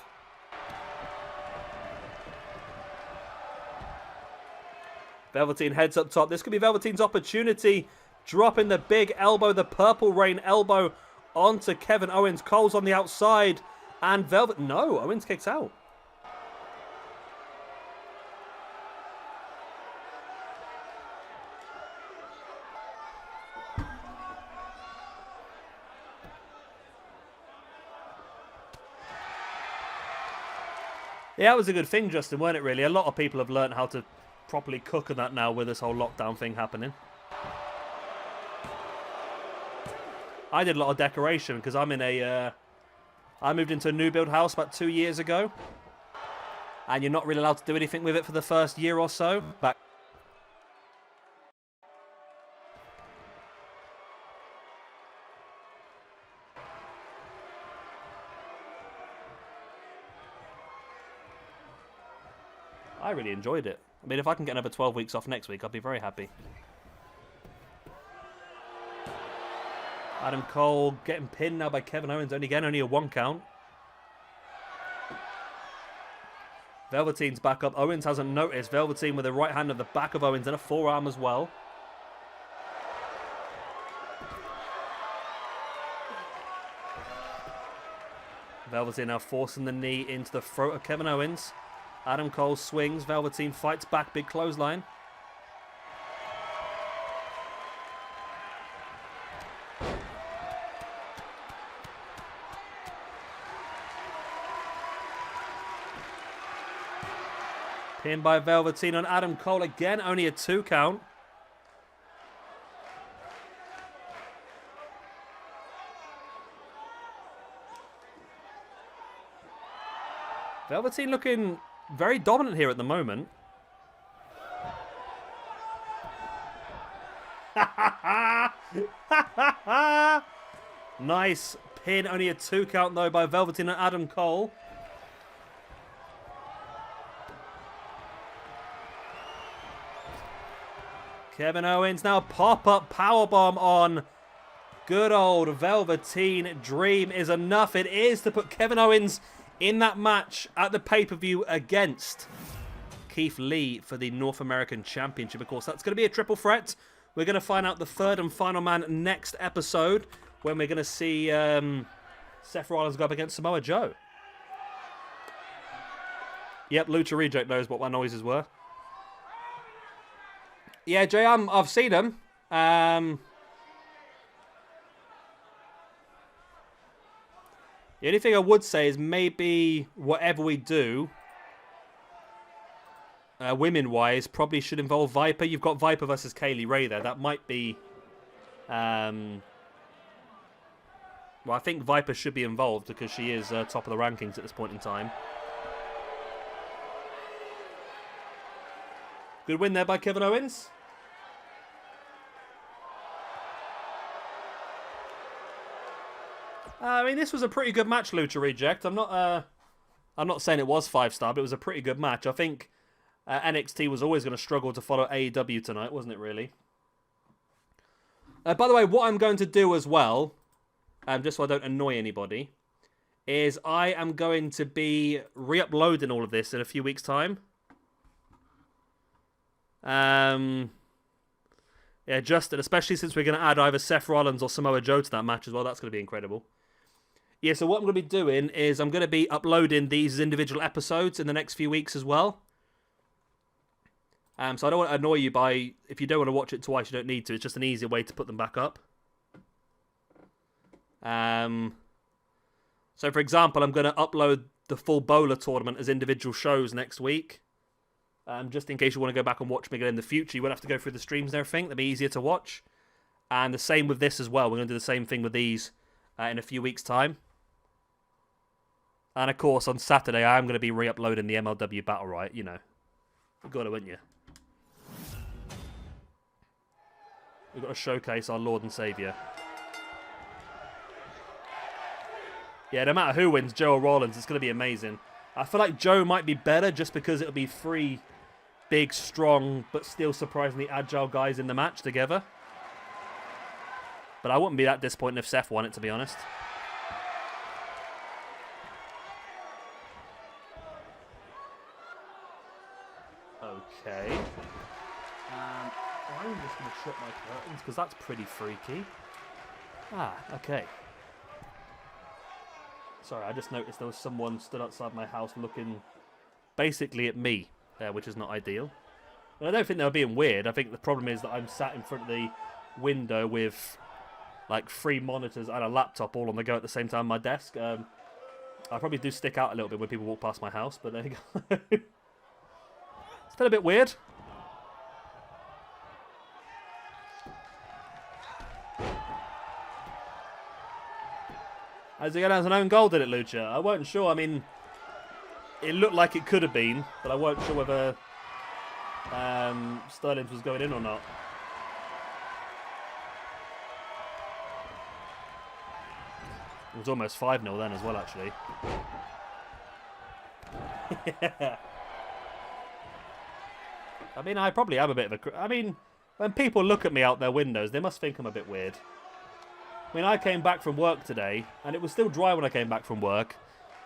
Velveteen heads up top. This could be Velveteen's opportunity. Dropping the big elbow, the Purple Rain elbow onto Kevin Owens. Cole's on the outside. And No, Owens kicks out. Yeah, that was a good thing, Justin, weren't it, really? A lot of people have learned how to properly cook on that now with this whole lockdown thing happening. I did a lot of decoration because I'm in a... I moved into a new build house about 2 years ago. And you're not really allowed to do anything with it for the first year or so. Back. I really enjoyed it. I mean, if I can get another 12 weeks off next week, I'll be very happy. Adam Cole getting pinned now by Kevin Owens. Only a 1 count. Velveteen's back up. Owens hasn't noticed. Velveteen with the right hand at the back of Owens and a forearm as well. Velveteen now forcing the knee into the throat of Kevin Owens. Adam Cole swings. Velveteen fights back. Big clothesline. Pinned by Velveteen on Adam Cole again. Only a 2 count. Velveteen looking very dominant here at the moment. Nice pin. Only a 2 count though by Velveteen and Adam Cole. Kevin Owens now pop-up powerbomb on good old Velveteen. Dream is enough. It is to put Kevin Owens in that match at the pay-per-view against Keith Lee for the North American Championship. Of course, that's going to be a triple threat. We're going to find out the 3rd and final man next episode when we're going to see Seth Rollins go up against Samoa Joe. Yep, Lucha Reject knows what my noises were. Yeah, Jay, I've seen them. The only thing I would say is maybe whatever we do, women-wise, probably should involve Viper. You've got Viper versus Kaylee Ray there. That might be... well, I think Viper should be involved because she is top of the rankings at this point in time. Good win there by Kevin Owens. I mean, this was a pretty good match, Lucha Reject. I'm not saying it was 5-star, but it was a pretty good match. I think NXT was always going to struggle to follow AEW tonight, wasn't it, really? By the way, what I'm going to do as well, just so I don't annoy anybody, is I am going to be re-uploading all of this in a few weeks' time. Yeah, Justin, especially since we're going to add either Seth Rollins or Samoa Joe to that match as well. That's going to be incredible. Yeah, so what I'm going to be doing is I'm going to be uploading these individual episodes in the next few weeks as well. So I don't want to annoy you by, if you don't want to watch it twice, you don't need to. It's just an easier way to put them back up. So for example, I'm going to upload the full bowler tournament as individual shows next week. Just in case you want to go back and watch me again in the future, you won't have to go through the streams and everything. They'll be easier to watch. And the same with this as well. We're going to do the same thing with these in a few weeks' time. And of course, on Saturday, I am going to be re-uploading the MLW Battle Riot. You know, you've got to, wouldn't you? We've got to showcase our Lord and Saviour. Yeah, no matter who wins, Joe or Rollins, it's going to be amazing. I feel like Joe might be better just because it'll be three big, strong, but still surprisingly agile guys in the match together. But I wouldn't be that disappointed if Seth won it, to be honest. Okay. I'm just going to shut my curtains because that's pretty freaky. Okay. Sorry, I just noticed there was someone stood outside my house looking basically at me, which is not ideal. But I don't think they were being weird. I think the problem is that I'm sat in front of the window with like 3 monitors and a laptop all on the go at the same time on my desk. I probably do stick out a little bit when people walk past my house, but there you go. It's still a bit weird. As it has an own goal, did it, Lucha? I wasn't sure. I mean, it looked like it could have been, but I wasn't sure whether Sterling's was going in or not. It was almost 5-0 then as well, actually. Yeah. I mean, I probably am a bit of a... I mean, when people look at me out their windows, they must think I'm a bit weird. I mean, I came back from work today, and it was still dry when I came back from work.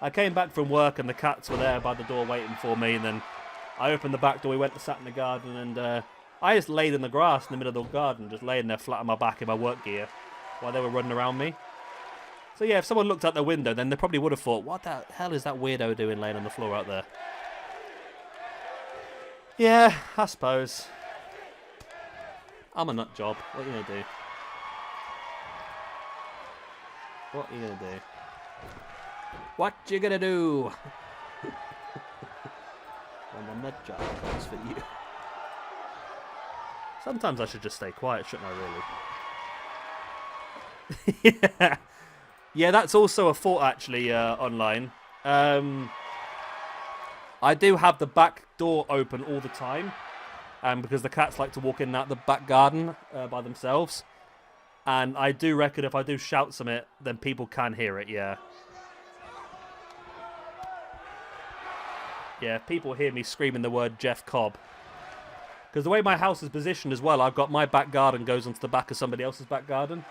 I came back from work, and the cats were there by the door waiting for me, and then I opened the back door, we went to sat in the garden, and I just laid in the grass in the middle of the garden, just laying there flat on my back in my work gear, while they were running around me. So yeah, if someone looked out their window, then they probably would have thought, what the hell is that weirdo doing laying on the floor out there? Yeah, I suppose. I'm a nut job. What are you going to do? What are you going to do? What you going to do? When the nut job comes for you. Sometimes I should just stay quiet, shouldn't I, really? Yeah. Yeah, that's also a thought, actually, online. I do have the back door open all the time, because the cats like to walk in and out the back garden by themselves. And I do reckon if I do shout something, then people can hear it, yeah. Yeah, people hear me screaming the word Jeff Cobb. Because the way my house is positioned as well, I've got my back garden goes onto the back of somebody else's back garden.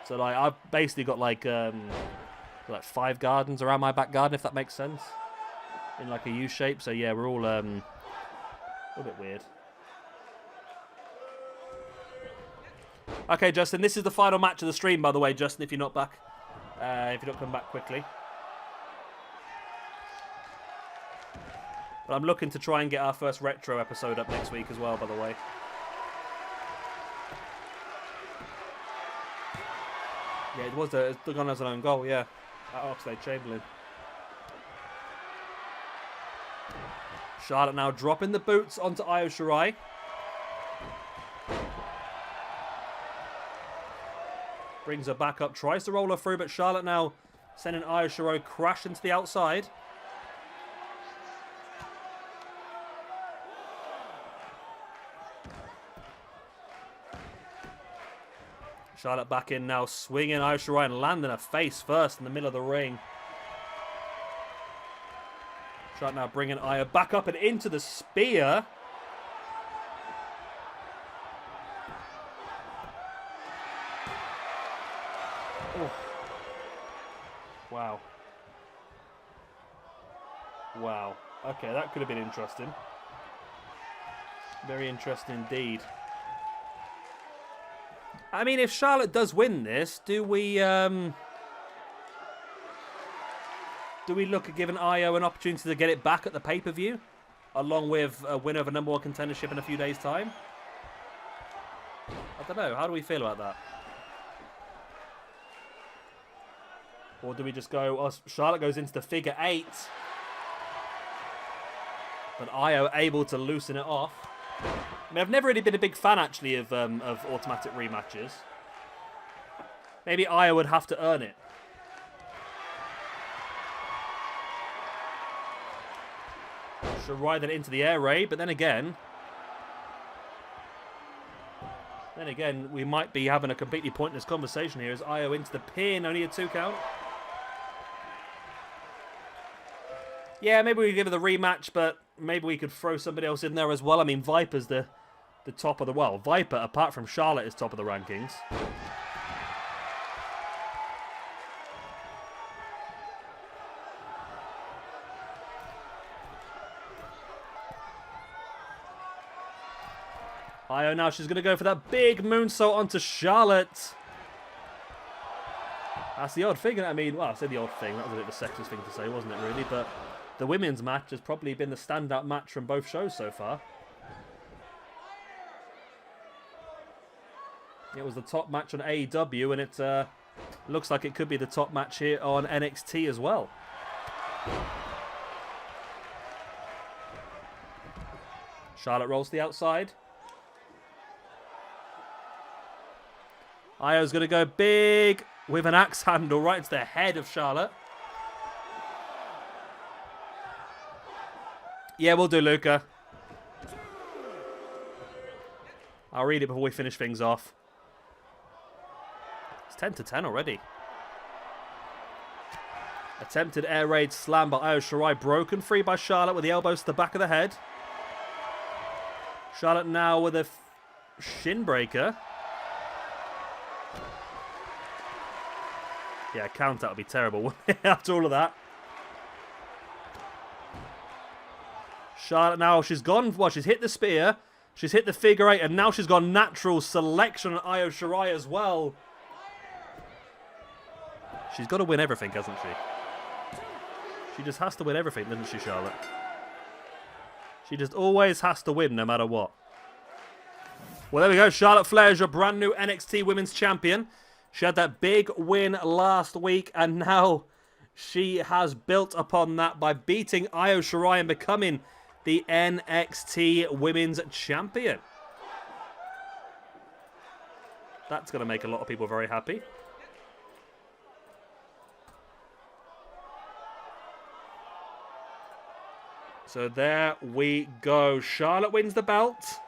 So like I've basically got like 5 gardens around my back garden, if that makes sense. In like a U shape. So yeah, we're all a bit weird. Okay, Justin, this is the final match of the stream, by the way, Justin, if you're not back. If you don't come back quickly. But I'm looking to try and get our first retro episode up next week as well, by the way. Yeah, it was the gun as an own goal, yeah. At Oxlade Chamberlain. Charlotte now dropping the boots onto Io Shirai. Brings her back up, tries to roll her through, but Charlotte now sending Io Shirai crashing to the outside. Charlotte back in now, swinging Io Shirai and landing her face first in the middle of the ring. Charlotte now bringing Io back up and into the spear. Oh. Wow. Wow. Okay, that could have been interesting. Very interesting indeed. I mean, if Charlotte does win this, do we look at giving Io an opportunity to get it back at the pay-per-view, along with a winner of a number one contendership in a few days' time? I don't know. How do we feel about that? Or do we just go, oh, Charlotte goes into the figure 8, but Io able to loosen it off? I mean, I've never really been a big fan, actually, of automatic rematches. Maybe Io would have to earn it. Should ride that into the air raid, but then again, we might be having a completely pointless conversation here as Io into the pin, only a 2 count. Yeah, maybe we give it the rematch, but maybe we could throw somebody else in there as well. I mean, Viper's the top of the... Well, Viper, apart from Charlotte, is top of the rankings. Io now, she's going to go for that big moonsault onto Charlotte. That's the odd thing. I mean, well, I said the odd thing. That was a bit of a sexist thing to say, wasn't it, really? But the women's match has probably been the standout match from both shows so far. It was the top match on AEW, and it looks like it could be the top match here on NXT as well. Charlotte rolls to the outside. Io's going to go big with an axe handle right into the head of Charlotte. Yeah, we'll do, Luca. I'll read it before we finish things off. It's 10-10 already. Attempted air raid slam by Io Shirai, broken free by Charlotte with the elbows to the back of the head. Charlotte now with a shin breaker. Yeah, count out would be terrible after all of that. Charlotte now, she's gone, well, she's hit the spear, she's hit the figure 8, and now she's gone natural selection on Io Shirai as well. She's got to win everything, hasn't she? She just has to win everything, doesn't she, Charlotte? She just always has to win, no matter what. Well, there we go. Charlotte Flair is your brand new NXT Women's Champion. She had that big win last week, and now she has built upon that by beating Io Shirai and becoming the NXT Women's Champion. That's going to make a lot of people very happy. So there we go. Charlotte wins the belt.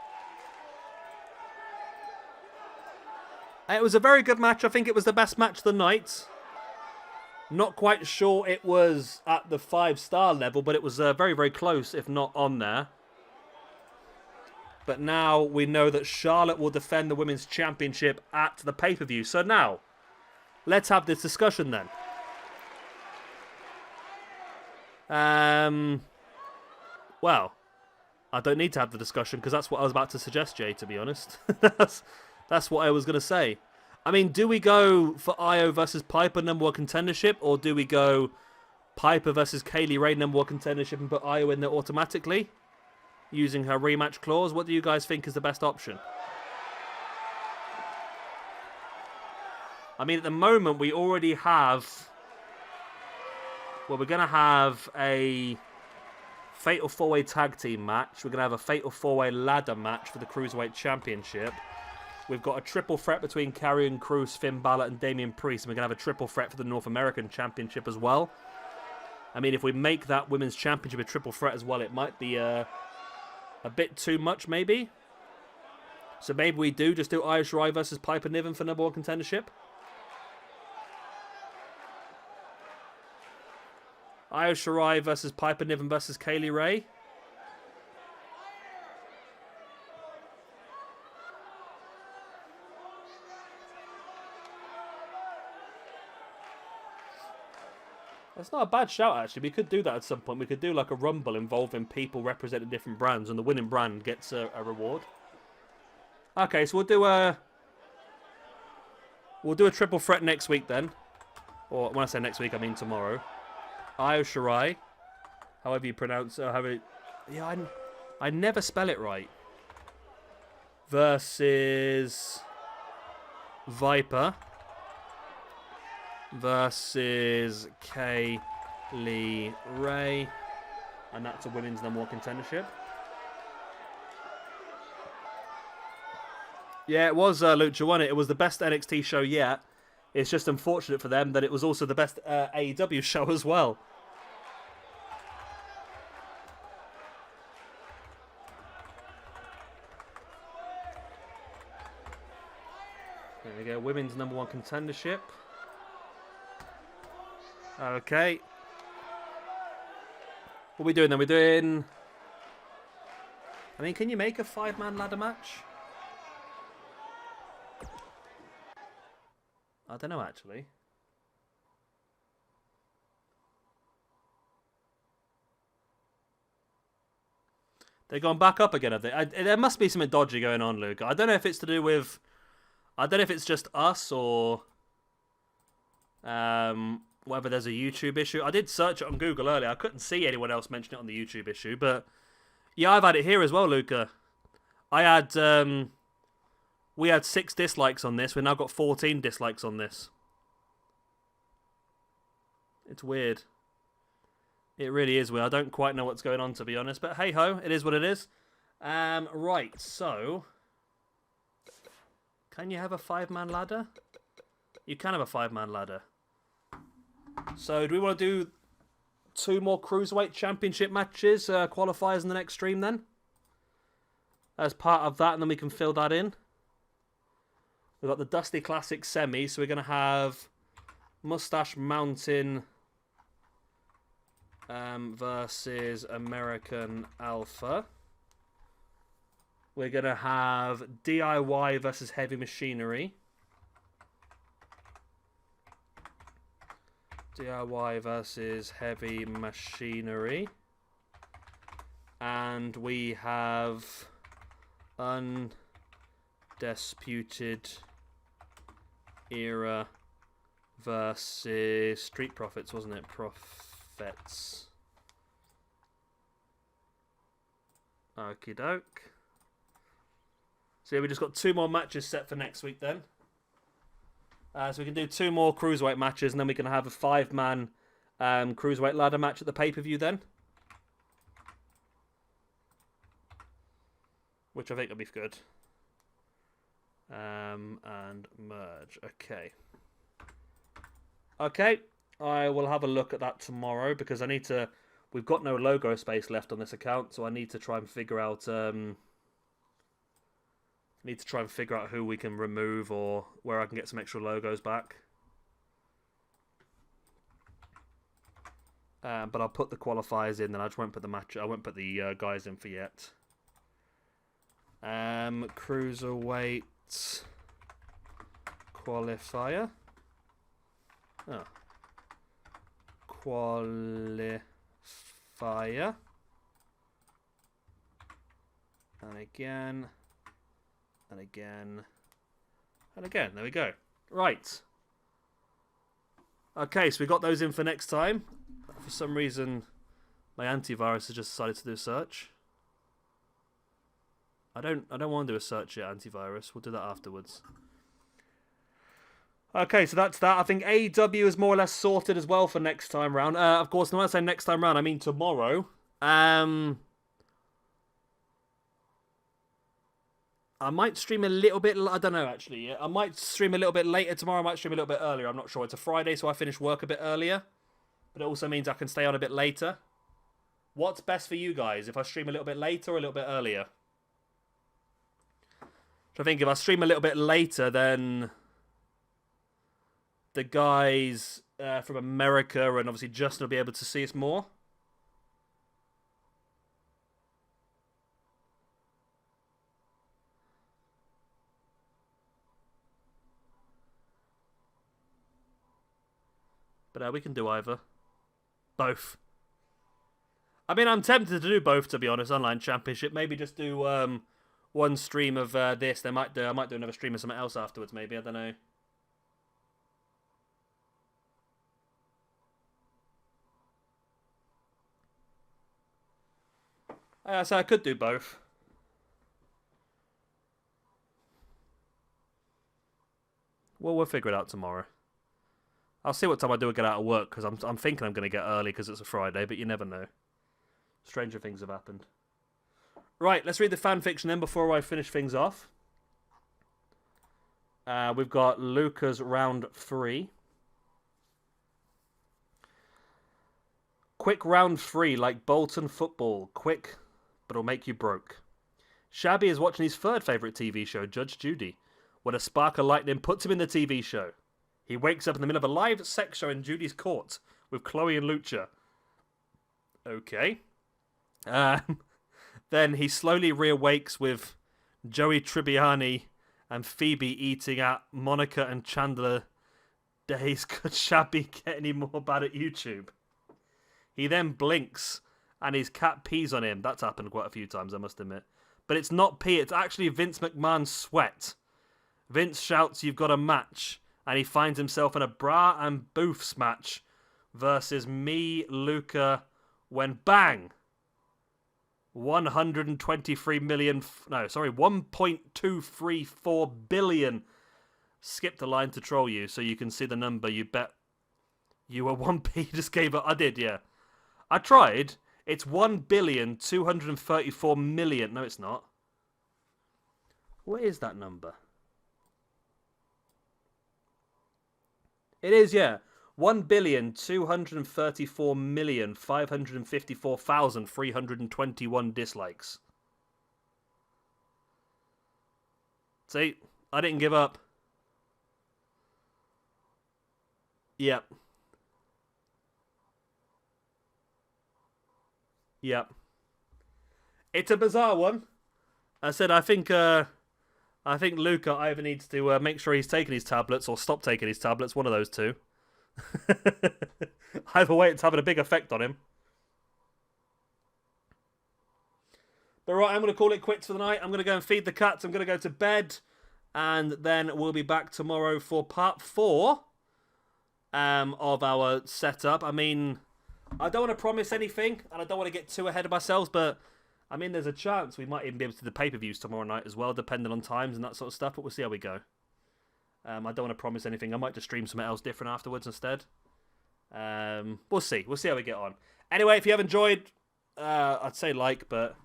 It was a very good match. I think it was the best match of the night. Not quite sure it was at the 5-star level, but it was very, very close, if not on there. But now we know that Charlotte will defend the Women's Championship at the pay-per-view. So now, let's have this discussion then. Well, I don't need to have the discussion because that's what I was about to suggest, Jay, to be honest. That's what I was going to say. I mean, do we go for Io versus Piper number one contendership, or do we go Piper versus Kaylee Ray number one contendership and put Io in there automatically using her rematch clause? What do you guys think is the best option? I mean, at the moment, we already have... Well, we're going to have a Fatal 4-Way Tag Team match. We're going to have a Fatal 4-Way Ladder match for the Cruiserweight Championship. We've got a triple threat between Karrion Kroos, Finn Balor, and Damian Priest. And we're going to have a triple threat for the North American Championship as well. I mean, if we make that Women's Championship a triple threat as well, it might be a bit too much, maybe. So maybe we do just do Io Shirai versus Piper Niven for number one contendership. Io Shirai versus Piper Niven versus Kaylee Ray. That's not a bad shout, actually. We could do that at some point. We could do like a rumble involving people representing different brands, and the winning brand gets a reward. Okay, so we'll do a triple threat next week then. Or when I say next week, I mean tomorrow. Io Shirai, however you pronounce it. Yeah, I never spell it right. Versus Viper. Versus Kaylee Ray. And that's a women's #1 contendership. Yeah, it was Lucha won it. It was the best NXT show yet. It's just unfortunate for them that it was also the best AEW show as well. There we go, women's #1 contendership. Okay. What are we doing then? We're doing... I mean, can you make a 5-man ladder match? I don't know, actually. They're going back up again, have they? There must be something dodgy going on, Luke. I don't know if it's to do with... I don't know if it's just us or... whether there's a YouTube issue. I did search it on Google earlier. I couldn't see anyone else mention it on the YouTube issue, but yeah, I've had it here as well, Luca. We had 6 dislikes on this. We've now got 14 dislikes on this. It's weird. It really is weird. I don't quite know what's going on, to be honest, but hey ho, it is what it is. Right, so can you have a 5-man ladder? You can have a 5-man ladder. So, do we want to do 2 more Cruiserweight Championship matches, qualifiers in the next stream then? As part of that, and then we can fill that in. We've got the Dusty Classic semi, so we're going to have Mustache Mountain versus American Alpha. We're going to have DIY versus Heavy Machinery. DIY versus Heavy Machinery. And we have Undisputed Era versus Street Profits, wasn't it? Profits. Okie doke. So yeah, we just got 2 more matches set for next week then. So we can do 2 more Cruiserweight matches, and then we can have a 5-man Cruiserweight ladder match at the pay-per-view then. Which I think will be good. And merge. Okay. Okay. I will have a look at that tomorrow, because I need to... We've got no logo space left on this account, so I need to try and figure out... who we can remove or where I can get some extra logos back. But I'll put the qualifiers in, then I just won't put the match. I won't put the guys in for yet. Cruiserweight qualifier. Oh. Qualifier. And again. And again. And again. There we go. Right. Okay, so we got those in for next time. For some reason, my antivirus has just decided to do a search. I don't want to do a search yet, antivirus. We'll do that afterwards. Okay, so that's that. I think AEW is more or less sorted as well for next time round. Of course, when I say next time round, I mean tomorrow. I might stream a little bit... I don't know, actually. I might stream a little bit later tomorrow. I might stream a little bit earlier. I'm not sure. It's a Friday, so I finish work a bit earlier. But it also means I can stay on a bit later. What's best for you guys? If I stream a little bit later or a little bit earlier? So I think if I stream a little bit later, then... the guys from America, and obviously Justin will be able to see us more. But we can do either. Both. I mean, I'm tempted to do both, to be honest. Online Championship. Maybe just do one stream of this. I might do another stream of something else afterwards, maybe. I don't know. So I could do both. Well, we'll figure it out tomorrow. I'll see what time I do get out of work, because I'm thinking I'm going to get early because it's a Friday, but you never know. Stranger things have happened. Right, let's read the fan fiction then before I finish things off. We've got Luca's round 3. Quick round 3, like Bolton football. Quick, but it'll make you broke. Shabby is watching his third favourite TV show, Judge Judy, when a spark of lightning puts him in the TV show. He wakes up in the middle of a live sex show in Judy's court with Chloe and Lucha. Okay. Then he slowly reawakes with Joey Tribbiani and Phoebe eating at Monica and Chandler days. Could Shabby get any more bad at YouTube? He then blinks and his cat pees on him. That's happened quite a few times, I must admit. But it's not pee, it's actually Vince McMahon's sweat. Vince shouts, "You've got a match." And he finds himself in a bra and Booths match versus me, Luca, when bang! 1.234 billion. Skipped a line to troll you so you can see the number. You bet you were 1p. Just gave it. I did, yeah. I tried. It's 1.234 billion. No, it's not. What is that number? It is, yeah. 1,234,554,321 dislikes. See, I didn't give up. Yep. Yep. It's a bizarre one. I said I think Luca either needs to make sure he's taking his tablets or stop taking his tablets. One of those two. Either way, it's having a big effect on him. But right, I'm going to call it quits for the night. I'm going to go and feed the cats. I'm going to go to bed. And then we'll be back tomorrow for part 4 of our setup. I mean, I don't want to promise anything, and I don't want to get too ahead of ourselves, but I mean, there's a chance we might even be able to do the pay-per-views tomorrow night as well, depending on times and that sort of stuff, but we'll see how we go. I don't want to promise anything. I might just stream something else different afterwards instead. We'll see. We'll see how we get on. Anyway, if you have enjoyed, I'd say like, but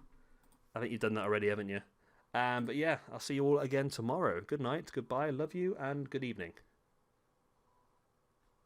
I think you've done that already, haven't you? But yeah, I'll see you all again tomorrow. Good night, goodbye, love you, and good evening.